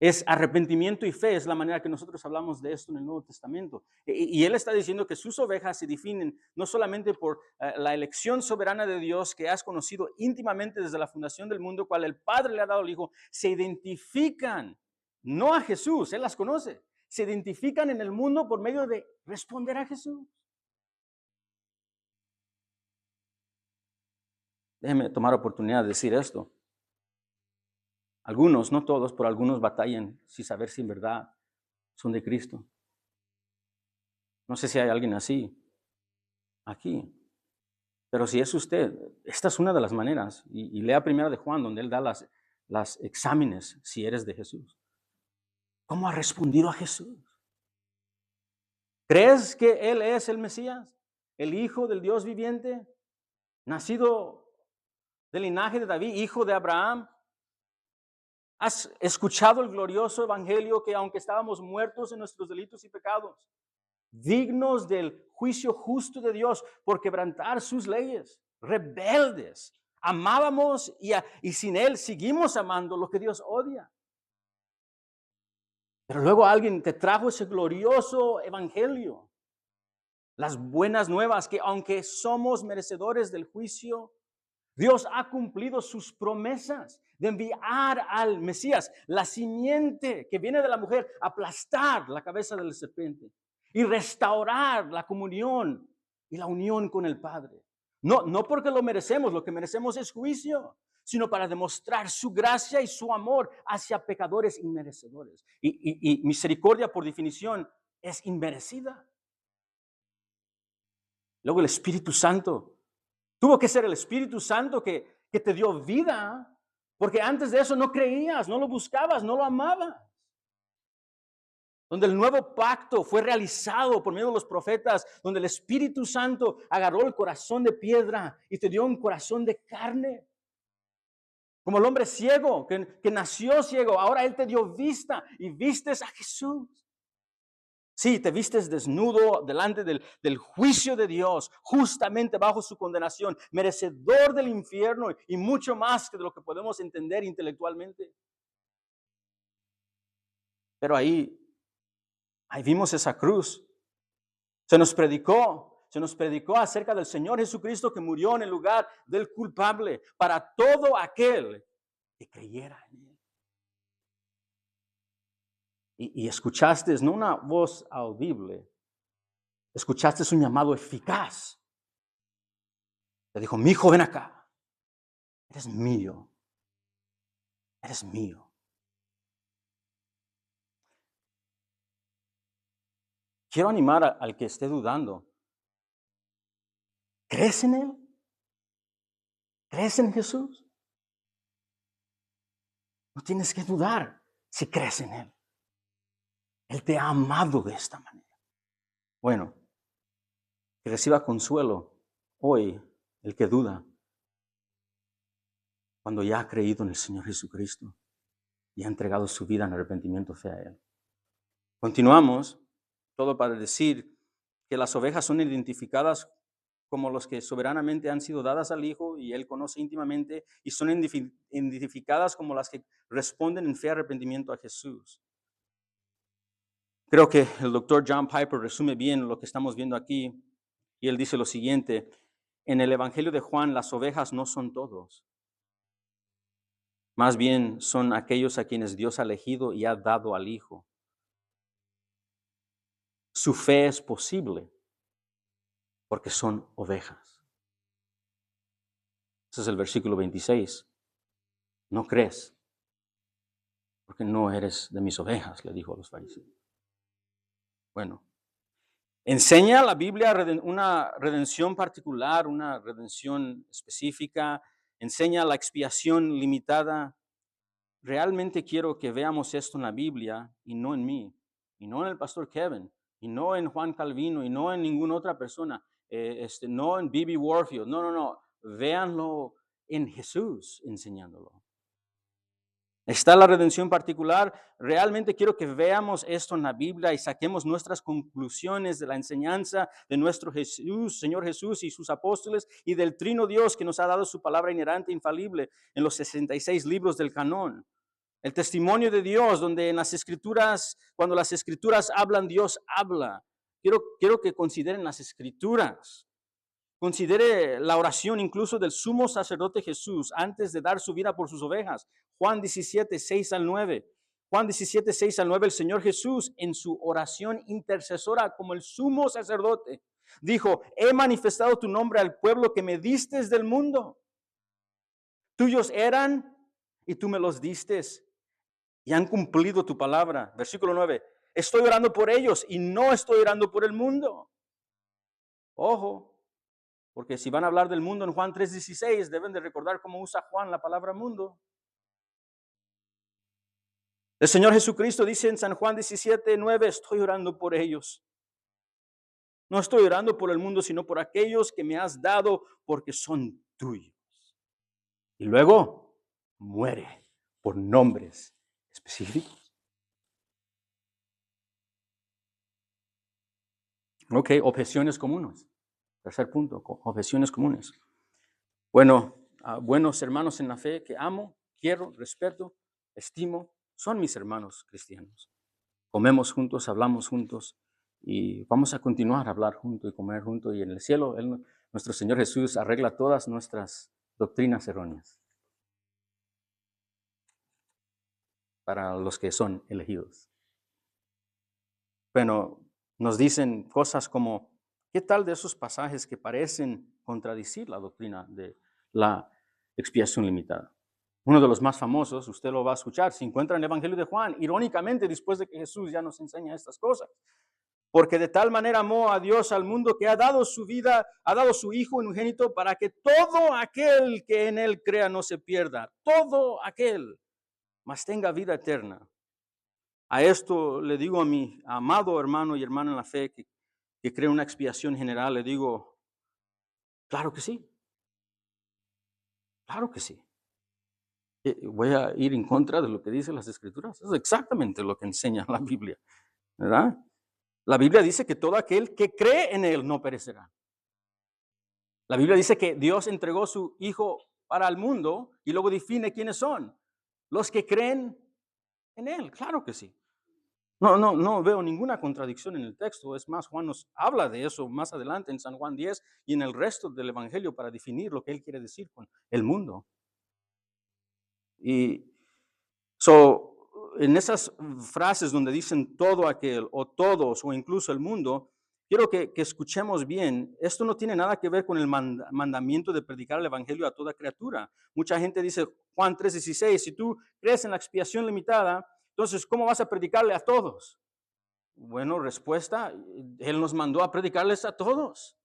Es arrepentimiento y fe, es la manera que nosotros hablamos de esto en el Nuevo Testamento. Y Él está diciendo que sus ovejas se definen no solamente por la elección soberana de Dios que has conocido íntimamente desde la fundación del mundo, cual el Padre le ha dado al Hijo, se identifican, no a Jesús, Él las conoce, se identifican en el mundo por medio de responder a Jesús. Déjeme tomar oportunidad de decir esto. Algunos, no todos, pero algunos batallan sin saber si en verdad son de Cristo. No sé si hay alguien así aquí, pero si es usted, esta es una de las maneras. Y lea primera de Juan, donde él da las exámenes si eres de Jesús. ¿Cómo ha respondido a Jesús? ¿Crees que Él es el Mesías, el Hijo del Dios viviente, nacido del linaje de David, hijo de Abraham? ¿Has escuchado el glorioso evangelio que aunque estábamos muertos en nuestros delitos y pecados, dignos del juicio justo de Dios por quebrantar sus leyes, rebeldes, amábamos y sin Él seguimos amando lo que Dios odia? Pero luego alguien te trajo ese glorioso evangelio, las buenas nuevas, que aunque somos merecedores del juicio, Dios ha cumplido sus promesas de enviar al Mesías, la simiente que viene de la mujer, aplastar la cabeza del serpiente y restaurar la comunión y la unión con el Padre. No porque lo merecemos, lo que merecemos es juicio, sino para demostrar su gracia y su amor hacia pecadores inmerecedores. Y misericordia, por definición, es inmerecida. Luego el Espíritu Santo. Tuvo que ser el Espíritu Santo que te dio vida, porque antes de eso no creías, no lo buscabas, no lo amabas. Donde el nuevo pacto fue realizado por medio de los profetas, donde el Espíritu Santo agarró el corazón de piedra y te dio un corazón de carne. Como el hombre ciego, que nació ciego, ahora Él te dio vista y vistes a Jesús. Sí, te vistes desnudo delante del juicio de Dios, justamente bajo su condenación, merecedor del infierno y mucho más que de lo que podemos entender intelectualmente. Pero ahí vimos esa cruz. Se nos predicó acerca del Señor Jesucristo que murió en el lugar del culpable para todo aquel que creyera en Él. Y escuchaste no una voz audible, escuchaste un llamado eficaz. Te dijo, mi hijo, ven acá. Eres mío. Eres mío. Quiero animar al que esté dudando. ¿Crees en Él? ¿Crees en Jesús? No tienes que dudar si crees en Él. Él te ha amado de esta manera. Bueno, que reciba consuelo hoy el que duda, cuando ya ha creído en el Señor Jesucristo y ha entregado su vida en arrepentimiento fe a Él. Continuamos, todo para decir que las ovejas son identificadas como los que soberanamente han sido dadas al Hijo y Él conoce íntimamente, y son identificadas como las que responden en fe y arrepentimiento a Jesús. Creo que el doctor John Piper resume bien lo que estamos viendo aquí, y él dice lo siguiente: en el Evangelio de Juan, las ovejas no son todos. Más bien son aquellos a quienes Dios ha elegido y ha dado al Hijo. Su fe es posible porque son ovejas. Ese es el versículo 26. No crees porque no eres de mis ovejas, le dijo a los fariseos. Bueno, ¿enseña la Biblia una redención particular, una redención específica? ¿Enseña la expiación limitada? Realmente quiero que veamos esto en la Biblia y no en mí, y no en el pastor Kevin, y no en Juan Calvino, y no en ninguna otra persona, no en B.B. Warfield. No. Véanlo en Jesús enseñándolo. ¿Está la redención particular? Realmente quiero que veamos esto en la Biblia y saquemos nuestras conclusiones de la enseñanza de nuestro Jesús, Señor Jesús y sus apóstoles, y del Trino Dios que nos ha dado su palabra inerrante e infalible en los 66 libros del canón. El testimonio de Dios, donde en las Escrituras, cuando las Escrituras hablan, Dios habla. Quiero que consideren las Escrituras. Considere la oración incluso del sumo sacerdote Jesús antes de dar su vida por sus ovejas. Juan 17, 6 al 9. Juan 17, 6 al 9, el Señor Jesús en su oración intercesora como el sumo sacerdote dijo: he manifestado tu nombre al pueblo que me diste del mundo. Tuyos eran y tú me los diste y han cumplido tu palabra. Versículo 9, estoy orando por ellos y no estoy orando por el mundo. Ojo. Porque si van a hablar del mundo en Juan 3:16, deben de recordar cómo usa Juan la palabra mundo. El Señor Jesucristo dice en San Juan 17:9, estoy orando por ellos. No estoy orando por el mundo, sino por aquellos que me has dado, porque son tuyos. Y luego muere por nombres específicos. Ok, objeciones comunes. Tercer punto, objeciones comunes. Bueno, buenos hermanos en la fe que amo, quiero, respeto, estimo, son mis hermanos cristianos. Comemos juntos, hablamos juntos y vamos a continuar a hablar juntos y comer juntos. Y en el cielo, nuestro Señor Jesús arregla todas nuestras doctrinas erróneas para los que son elegidos. Bueno, nos dicen cosas como, ¿qué tal de esos pasajes que parecen contradecir la doctrina de la expiación limitada? Uno de los más famosos, usted lo va a escuchar, se encuentra en el Evangelio de Juan, irónicamente después de que Jesús ya nos enseña estas cosas. Porque de tal manera amó a Dios al mundo que ha dado su vida, ha dado su Hijo unigénito para que todo aquel que en Él crea no se pierda, todo aquel, mas tenga vida eterna. A esto le digo a mi amado hermano y hermana en la fe que cree una expiación general, le digo, claro que sí, claro que sí. Voy a ir en contra de lo que dicen las Escrituras. Eso es exactamente lo que enseña la Biblia, ¿verdad? La Biblia dice que todo aquel que cree en Él no perecerá. La Biblia dice que Dios entregó su Hijo para el mundo y luego define quiénes son. Los que creen en Él, claro que sí. No veo ninguna contradicción en el texto. Es más, Juan nos habla de eso más adelante en San Juan 10 y en el resto del Evangelio para definir lo que Él quiere decir con el mundo. Y en esas frases donde dicen todo aquel o todos o incluso el mundo, quiero que escuchemos bien. Esto no tiene nada que ver con el mandamiento de predicar el evangelio a toda criatura. Mucha gente dice, Juan 3:16, si tú crees en la expiación limitada, entonces, ¿cómo vas a predicarle a todos? Bueno, respuesta, Él nos mandó a predicarles a todos.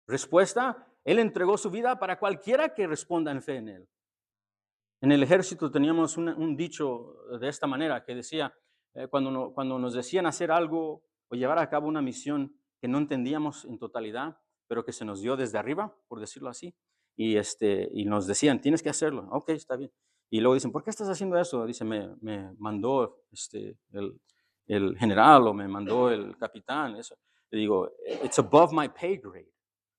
Respuesta, Él entregó su vida para cualquiera que responda en fe en Él. En el ejército teníamos un dicho de esta manera que decía, cuando nos decían hacer algo o llevar a cabo una misión que no entendíamos en totalidad, pero que se nos dio desde arriba, por decirlo así, y nos decían, tienes que hacerlo. Ok, está bien. Y luego dicen, ¿por qué estás haciendo eso? Dice, me mandó el general o me mandó el capitán. Eso. Le digo, it's above my pay grade.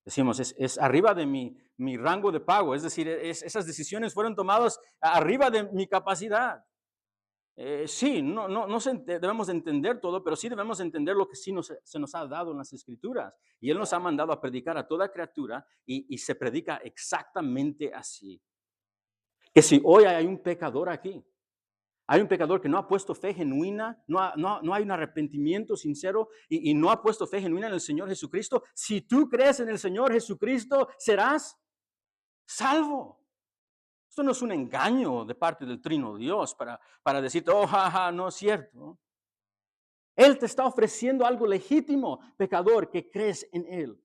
Decimos, es arriba de mi rango de pago, es decir, esas decisiones fueron tomadas arriba de mi capacidad. Sí, no debemos entender todo, pero sí debemos entender lo que sí se nos ha dado en las Escrituras. Y Él nos ha mandado a predicar a toda criatura y se predica exactamente así. Que si hoy hay un pecador aquí, hay un pecador que no ha puesto fe genuina, no hay un arrepentimiento sincero y no ha puesto fe genuina en el Señor Jesucristo. Si tú crees en el Señor Jesucristo, serás salvo. Esto no es un engaño de parte del Trino Dios para decirte, oh, jaja, no es cierto. Él te está ofreciendo algo legítimo, pecador, que crees en Él.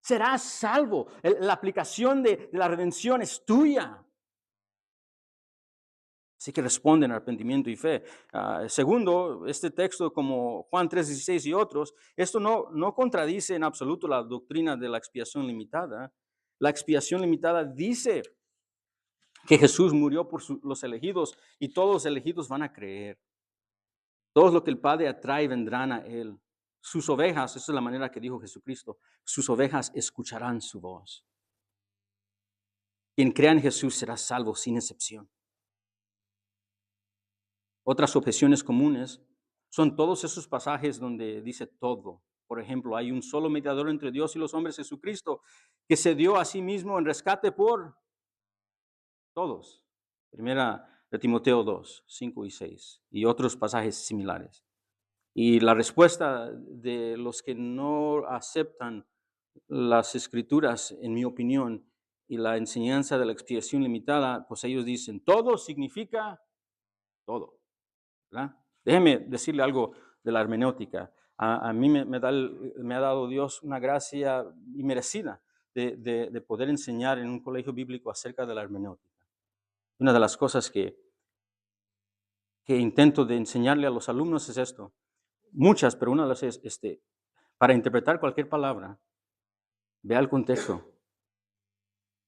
Serás salvo. La aplicación de la redención es tuya. Así que responden arrepentimiento y fe. Segundo, este texto como Juan 3:16 y otros, esto no contradice en absoluto la doctrina de la expiación limitada. La expiación limitada dice que Jesús murió por los elegidos y todos los elegidos van a creer. Todos los que el Padre atrae vendrán a Él. Sus ovejas, esa es la manera que dijo Jesucristo, sus ovejas escucharán su voz. Quien crea en Jesús será salvo sin excepción. Otras objeciones comunes son todos esos pasajes donde dice todo. Por ejemplo, hay un solo mediador entre Dios y los hombres, Jesucristo, que se dio a sí mismo en rescate por todos. Primera de Timoteo 2, 5 y 6, y otros pasajes similares. Y la respuesta de los que no aceptan las Escrituras, en mi opinión, y la enseñanza de la expiación limitada, pues ellos dicen, todo significa todo. ¿Verdad? Déjeme decirle algo de la hermenéutica. A mí me ha dado Dios una gracia inmerecida de poder enseñar en un colegio bíblico acerca de la hermenéutica. Una de las cosas que intento de enseñarle a los alumnos es esto. Muchas, pero una de las es, para interpretar cualquier palabra, vea el contexto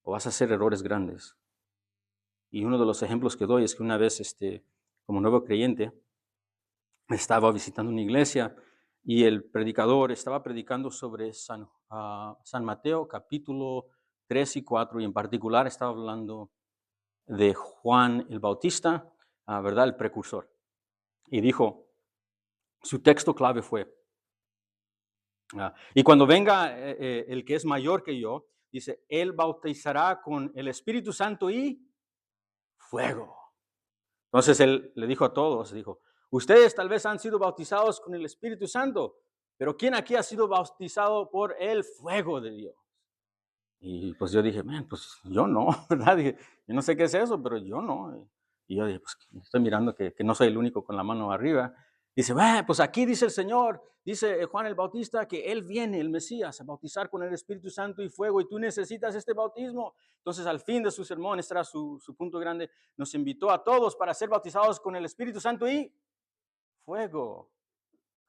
o vas a hacer errores grandes. Y uno de los ejemplos que doy es que una vez, como nuevo creyente, estaba visitando una iglesia y el predicador estaba predicando sobre San Mateo capítulo 3 y 4, y en particular estaba hablando de Juan el Bautista, ¿verdad? El precursor. Y dijo, su texto clave fue, y cuando venga el que es mayor que yo, dice, él bautizará con el Espíritu Santo y fuego. Entonces él le dijo a todos, dijo, ustedes tal vez han sido bautizados con el Espíritu Santo, pero ¿quién aquí ha sido bautizado por el fuego de Dios? Y pues yo dije, pues yo no, ¿verdad? Dije, yo no sé qué es eso, pero yo no. Y yo dije, pues estoy mirando que no soy el único con la mano arriba. Dice, pues aquí dice el Señor, dice Juan el Bautista, que Él viene, el Mesías, a bautizar con el Espíritu Santo y fuego, y tú necesitas este bautismo. Entonces al fin de su sermón, este era su punto grande, nos invitó a todos para ser bautizados con el Espíritu Santo y fuego.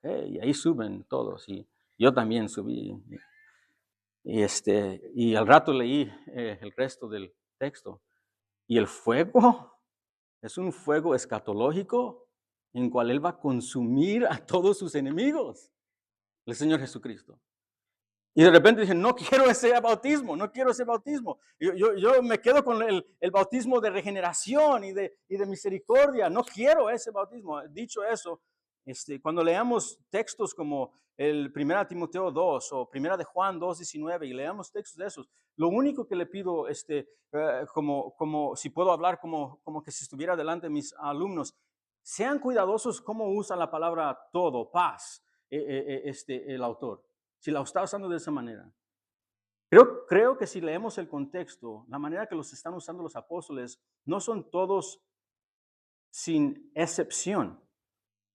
Y ahí suben todos, y yo también subí. Y al rato leí el resto del texto. Y el fuego es un fuego escatológico en cual Él va a consumir a todos sus enemigos, el Señor Jesucristo. Y de repente dije, no quiero ese bautismo, no quiero ese bautismo. Yo me quedo con el bautismo de regeneración y de misericordia. No quiero ese bautismo. Dicho eso, cuando leamos textos como el 1 Timoteo 2 o 1 de Juan 2:19 y leamos textos de esos, lo único que le pido, como si puedo hablar como que si estuviera delante de mis alumnos, sean cuidadosos cómo usa la palabra todo, paz, el autor. Si la está usando de esa manera. Creo que si leemos el contexto, la manera que los están usando los apóstoles, no son todos sin excepción,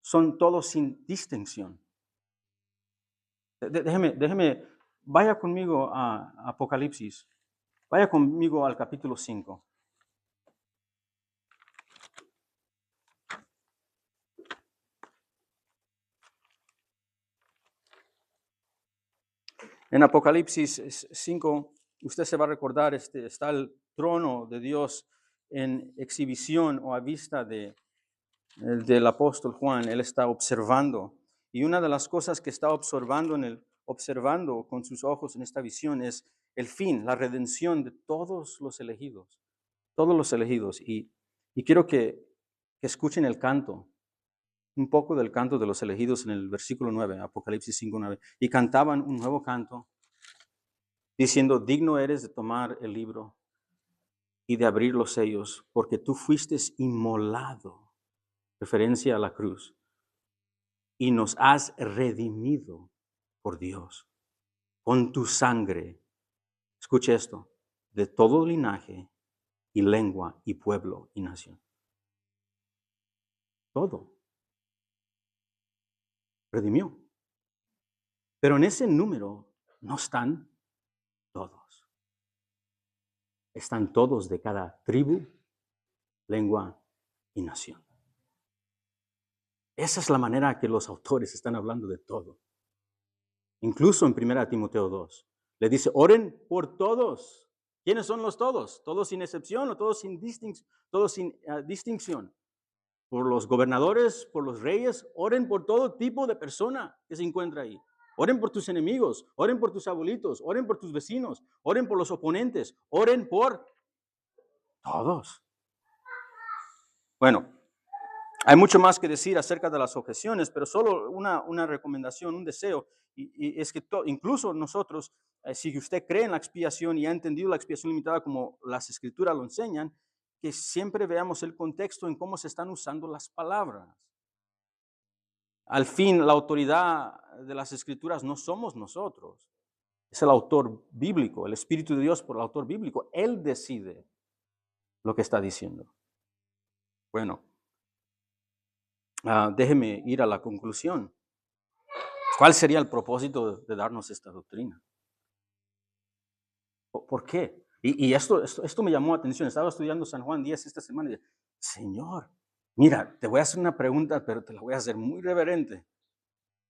son todos sin distinción. Déjeme, vaya conmigo a Apocalipsis, vaya conmigo al capítulo 5. En Apocalipsis 5, usted se va a recordar, está el trono de Dios en exhibición o a vista del apóstol Juan. Él está observando. Y una de las cosas que está observando con sus ojos en esta visión es el fin, la redención de todos los elegidos. Todos los elegidos. Y quiero que escuchen el canto. Un poco del canto de los elegidos en el versículo 9, Apocalipsis 5:9. Y cantaban un nuevo canto, diciendo, digno eres de tomar el libro y de abrir los sellos, porque tú fuiste inmolado, referencia a la cruz, y nos has redimido por Dios con tu sangre. Escuche esto, de todo linaje y lengua y pueblo y nación. Todo. Redimió. Pero en ese número no están todos. Están todos de cada tribu, lengua y nación. Esa es la manera que los autores están hablando de todo. Incluso en 1 Timoteo 2, le dice, oren por todos. ¿Quiénes son los todos? ¿Todos sin excepción o todos sin distinción? Por los gobernadores, por los reyes, oren por todo tipo de persona que se encuentra ahí. Oren por tus enemigos, oren por tus abuelitos, oren por tus vecinos, oren por los oponentes, oren por todos. Bueno, hay mucho más que decir acerca de las objeciones, pero solo una recomendación, un deseo, y es que incluso nosotros, si usted cree en la expiación y ha entendido la expiación limitada como las escrituras lo enseñan, que siempre veamos el contexto en cómo se están usando las palabras. Al fin, la autoridad de las escrituras no somos nosotros, es el autor bíblico, el Espíritu de Dios por el autor bíblico. Él decide lo que está diciendo. Bueno, déjeme ir a la conclusión. ¿Cuál sería el propósito de darnos esta doctrina? ¿Por qué? Y esto me llamó la atención. Estaba estudiando San Juan 10 esta semana y dije, Señor, mira, te voy a hacer una pregunta, pero te la voy a hacer muy reverente.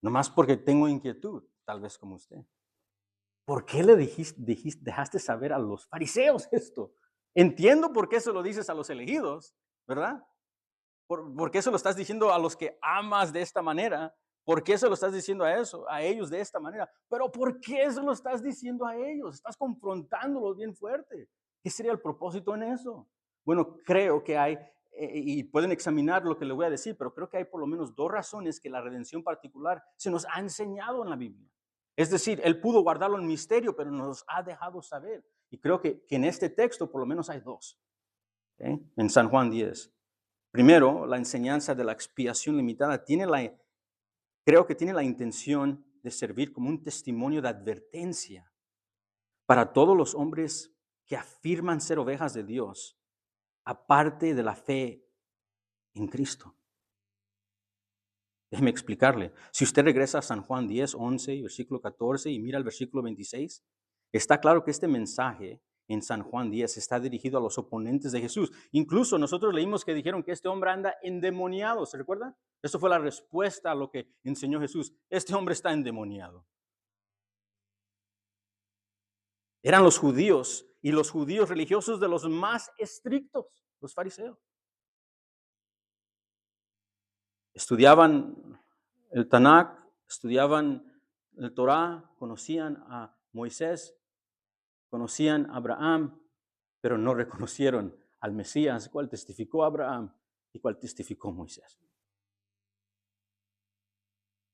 Nomás porque tengo inquietud, tal vez como usted. ¿Por qué le dejaste saber a los fariseos esto? Entiendo por qué se lo dices a los elegidos, ¿verdad? ¿Por qué se lo estás diciendo a los que amas de esta manera? ¿Por qué se lo estás diciendo a ellos de esta manera? Pero ¿por qué se lo estás diciendo a ellos? Estás confrontándolos bien fuerte. ¿Qué sería el propósito en eso? Bueno, creo que hay, y pueden examinar lo que les voy a decir, pero creo que hay por lo menos dos razones que la redención particular se nos ha enseñado en la Biblia. Es decir, Él pudo guardarlo en misterio, pero nos ha dejado saber. Y creo que en este texto por lo menos hay dos. ¿Ok? En San Juan 10. Primero, la enseñanza de la expiación limitada creo que tiene la intención de servir como un testimonio de advertencia para todos los hombres que afirman ser ovejas de Dios, aparte de la fe en Cristo. Déjeme explicarle. Si usted regresa a San Juan 10, 11, versículo 14 y mira el versículo 26, está claro que este mensaje en San Juan 10 está dirigido a los oponentes de Jesús. Incluso nosotros leímos que dijeron que este hombre anda endemoniado, ¿se recuerda? Eso fue la respuesta a lo que enseñó Jesús. Este hombre está endemoniado. Eran los judíos y los judíos religiosos de los más estrictos, los fariseos. Estudiaban el Tanakh, estudiaban el Torah, conocían a Moisés, conocían a Abraham, pero no reconocieron al Mesías, cual testificó Abraham y cual testificó Moisés.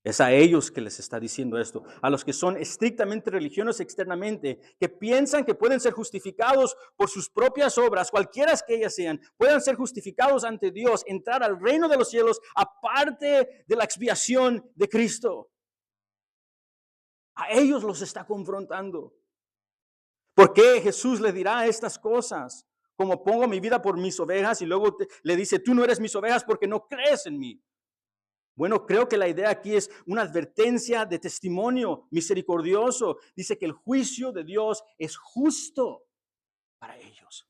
Es a ellos que les está diciendo esto, a los que son estrictamente religiosos externamente, que piensan que pueden ser justificados por sus propias obras, cualquiera que ellas sean, puedan ser justificados ante Dios, entrar al reino de los cielos, aparte de la expiación de Cristo. A ellos los está confrontando. ¿Por qué Jesús le dirá estas cosas? Como pongo mi vida por mis ovejas y luego le dice, tú no eres mis ovejas porque no crees en mí. Bueno, creo que la idea aquí es una advertencia de testimonio misericordioso. Dice que el juicio de Dios es justo para ellos.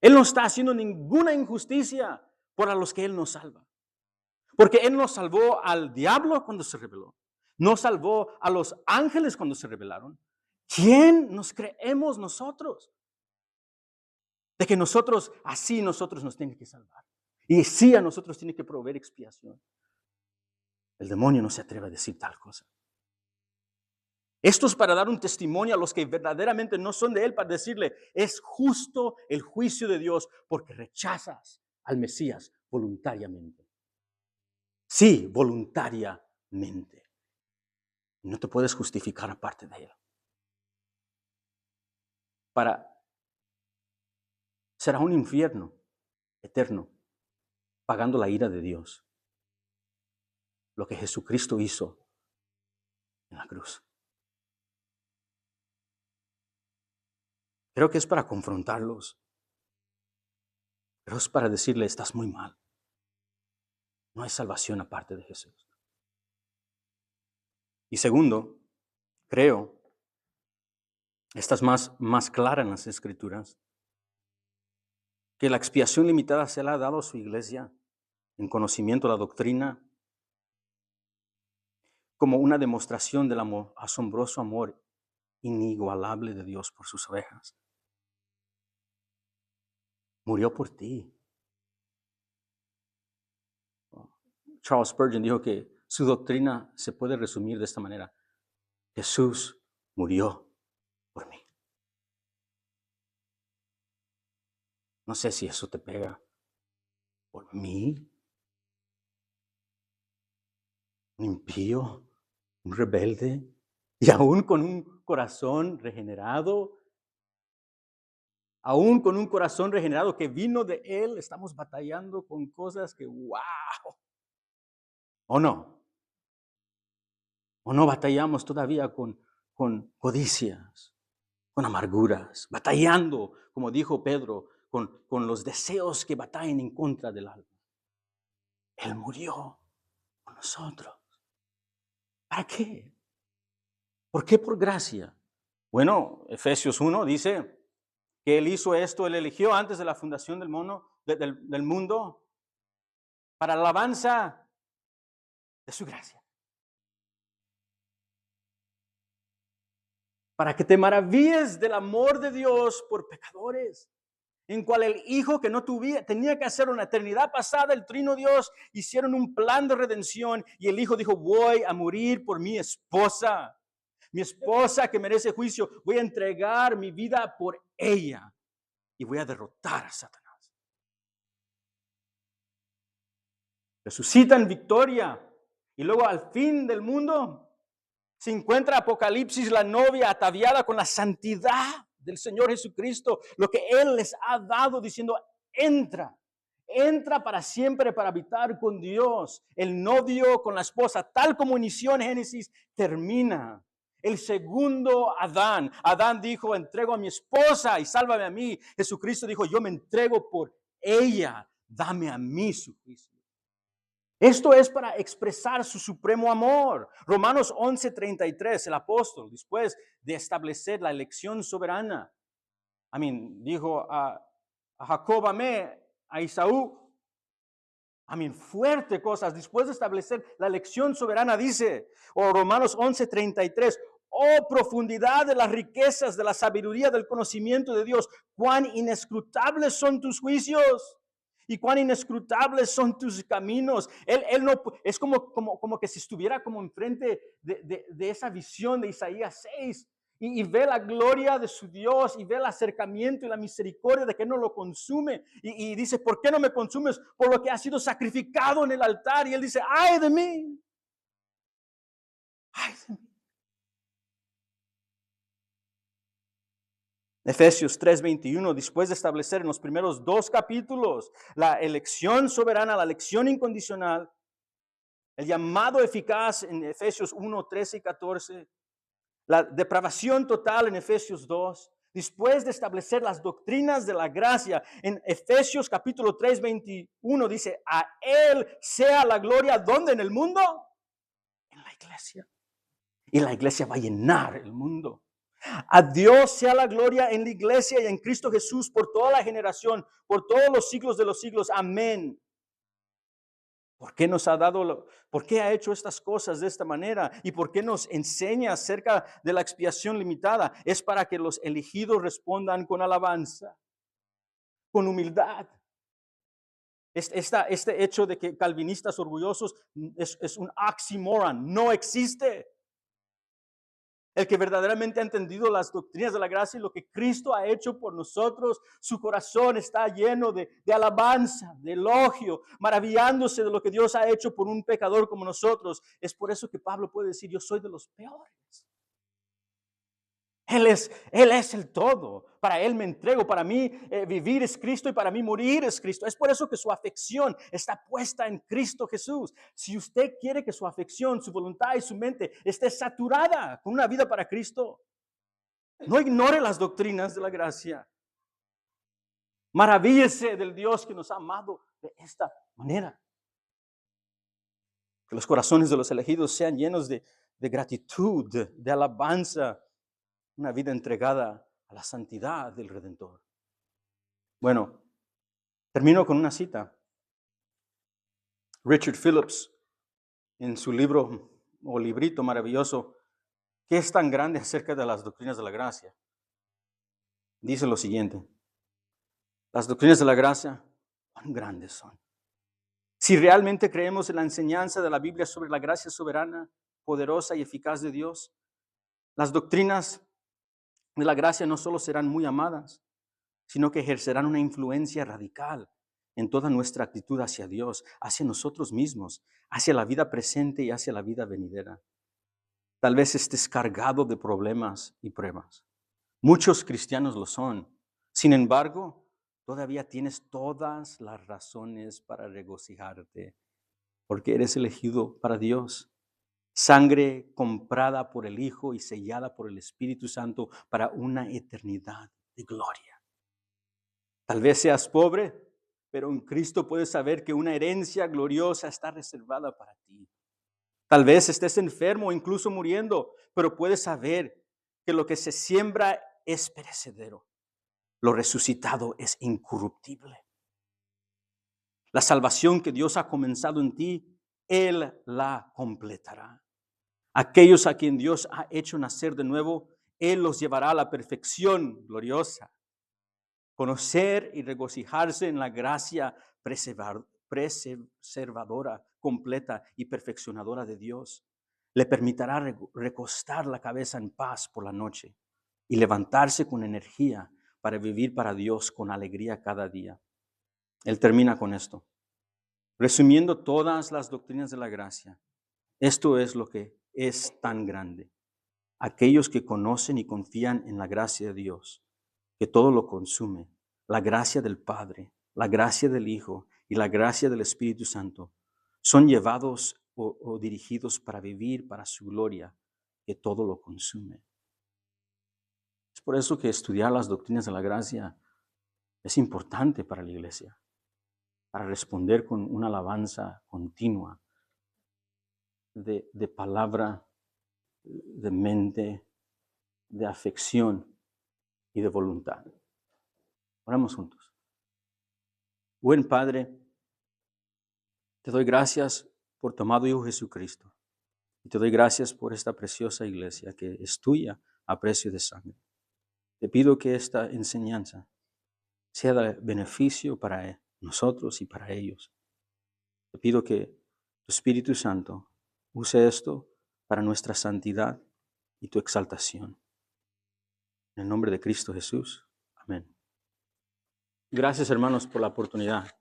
Él no está haciendo ninguna injusticia por los que Él nos salva. Porque Él nos salvó al diablo cuando se rebeló. Nos salvó a los ángeles cuando se rebelaron. ¿Quién nos creemos nosotros? De que nosotros nos tiene que salvar. Y sí a nosotros tiene que proveer expiación. El demonio no se atreve a decir tal cosa. Esto es para dar un testimonio a los que verdaderamente no son de Él, para decirle, es justo el juicio de Dios porque rechazas al Mesías voluntariamente. Sí, voluntariamente. Y no te puedes justificar aparte de Él. Será un infierno eterno, pagando la ira de Dios. Lo que Jesucristo hizo en la cruz. Creo que es para confrontarlos. Pero es para decirle, estás muy mal. No hay salvación aparte de Jesús. Y segundo, creo, esta es más clara en las Escrituras, que la expiación limitada se la ha dado a su iglesia en conocimiento de la doctrina como una demostración del asombroso amor inigualable de Dios por sus ovejas. Murió por ti. Charles Spurgeon dijo que su doctrina se puede resumir de esta manera. Jesús murió por mí. No sé si eso te pega. ¿Por mí? ¿Un impío? ¿Un rebelde? Y aún con un corazón regenerado, aún con un corazón regenerado que vino de Él, estamos batallando con cosas que, wow. ¿O no? ¿O no batallamos todavía con codicias, con amarguras, batallando, como dijo Pedro, con los deseos que batallan en contra del alma? Él murió por nosotros. ¿Para qué? ¿Por qué por gracia? Bueno, Efesios 1 dice que Él hizo esto, Él eligió antes de la fundación del mundo para la alabanza de su gracia. para que te maravilles del amor de Dios por pecadores, en cual el Hijo que no tenía que hacer una eternidad pasada, el Trino Dios, hicieron un plan de redención y el Hijo dijo, voy a morir por mi esposa que merece juicio, voy a entregar mi vida por ella y voy a derrotar a Satanás. Resucita en victoria y luego al fin del mundo se encuentra Apocalipsis, la novia ataviada con la santidad del Señor Jesucristo, lo que Él les ha dado diciendo, entra para siempre para habitar con Dios. El novio con la esposa, tal como inició en Génesis, termina. El segundo Adán. Adán dijo, entrego a mi esposa y sálvame a mí. Jesucristo dijo, yo me entrego por ella, dame a mí su juicio. Esto es para expresar su supremo amor. Romanos 11:33, el apóstol, después de establecer la elección soberana, dijo a Jacob amé, a Esaú, fuerte cosas. Después de establecer la elección soberana, dice, Romanos 11:33, oh profundidad de las riquezas, de la sabiduría, del conocimiento de Dios, cuán inescrutables son tus juicios. Y cuán inescrutables son tus caminos. Él no, es como que si estuviera como enfrente de esa visión de Isaías 6 y ve la gloria de su Dios y ve el acercamiento y la misericordia de que no lo consume. Y dice, ¿por qué no me consumes? Por lo que ha sido sacrificado en el altar. Y él dice, ¡ay de mí! ¡Ay de mí! Efesios 3:21, después de establecer en los primeros 2 capítulos la elección soberana, la elección incondicional, el llamado eficaz en Efesios 1:13 y 14, la depravación total en Efesios 2, después de establecer las doctrinas de la gracia, en Efesios capítulo 3:21 dice, a Él sea la gloria, ¿dónde en el mundo? En la iglesia. Y la iglesia va a llenar el mundo. A Dios sea la gloria en la iglesia y en Cristo Jesús por toda la generación, por todos los siglos de los siglos. Amén. ¿Por qué por qué ha hecho estas cosas de esta manera? ¿Y por qué nos enseña acerca de la expiación limitada? Es para que los elegidos respondan con alabanza, con humildad. Este hecho de que calvinistas orgullosos es un oxímoron, no existe. El que verdaderamente ha entendido las doctrinas de la gracia y lo que Cristo ha hecho por nosotros, su corazón está lleno de alabanza, de elogio, maravillándose de lo que Dios ha hecho por un pecador como nosotros. Es por eso que Pablo puede decir, yo soy de los peores. Él es el todo. Para Él me entrego. Para mí vivir es Cristo y para mí morir es Cristo. Es por eso que su afección está puesta en Cristo Jesús. Si usted quiere que su afección, su voluntad y su mente esté saturada con una vida para Cristo, no ignore las doctrinas de la gracia. Maravíllese del Dios que nos ha amado de esta manera. Que los corazones de los elegidos sean llenos de gratitud, de alabanza. Una vida entregada a la santidad del Redentor. Bueno, termino con una cita. Richard Phillips, en su libro o librito maravilloso, ¿qué es tan grande acerca de las doctrinas de la gracia? Dice lo siguiente. Las doctrinas de la gracia, ¿cuán grandes son? Si realmente creemos en la enseñanza de la Biblia sobre la gracia soberana, poderosa y eficaz de Dios, las doctrinas de la gracia no solo serán muy amadas, sino que ejercerán una influencia radical en toda nuestra actitud hacia Dios, hacia nosotros mismos, hacia la vida presente y hacia la vida venidera. Tal vez estés cargado de problemas y pruebas. Muchos cristianos lo son. Sin embargo, todavía tienes todas las razones para regocijarte, porque eres elegido para Dios. Sangre comprada por el Hijo y sellada por el Espíritu Santo para una eternidad de gloria. Tal vez seas pobre, pero en Cristo puedes saber que una herencia gloriosa está reservada para ti. Tal vez estés enfermo o incluso muriendo, pero puedes saber que lo que se siembra es perecedero. Lo resucitado es incorruptible. La salvación que Dios ha comenzado en ti, Él la completará. Aquellos a quien Dios ha hecho nacer de nuevo, Él los llevará a la perfección gloriosa. Conocer y regocijarse en la gracia preservadora, completa y perfeccionadora de Dios le permitirá recostar la cabeza en paz por la noche y levantarse con energía para vivir para Dios con alegría cada día. Él termina con esto. Resumiendo todas las doctrinas de la gracia, esto es lo que es tan grande. Aquellos que conocen y confían en la gracia de Dios, que todo lo consume, la gracia del Padre, la gracia del Hijo y la gracia del Espíritu Santo, son llevados o dirigidos para vivir para su gloria, que todo lo consume. Es por eso que estudiar las doctrinas de la gracia es importante para la iglesia, para responder con una alabanza continua de palabra, de mente, de afección y de voluntad. Oramos juntos. Buen Padre, te doy gracias por tu amado Hijo Jesucristo y te doy gracias por esta preciosa iglesia que es tuya a precio de sangre. Te pido que esta enseñanza sea de beneficio para nosotros y para ellos. Te pido que tu Espíritu Santo use esto para nuestra santidad y tu exaltación. En el nombre de Cristo Jesús. Amén. Gracias, hermanos, por la oportunidad.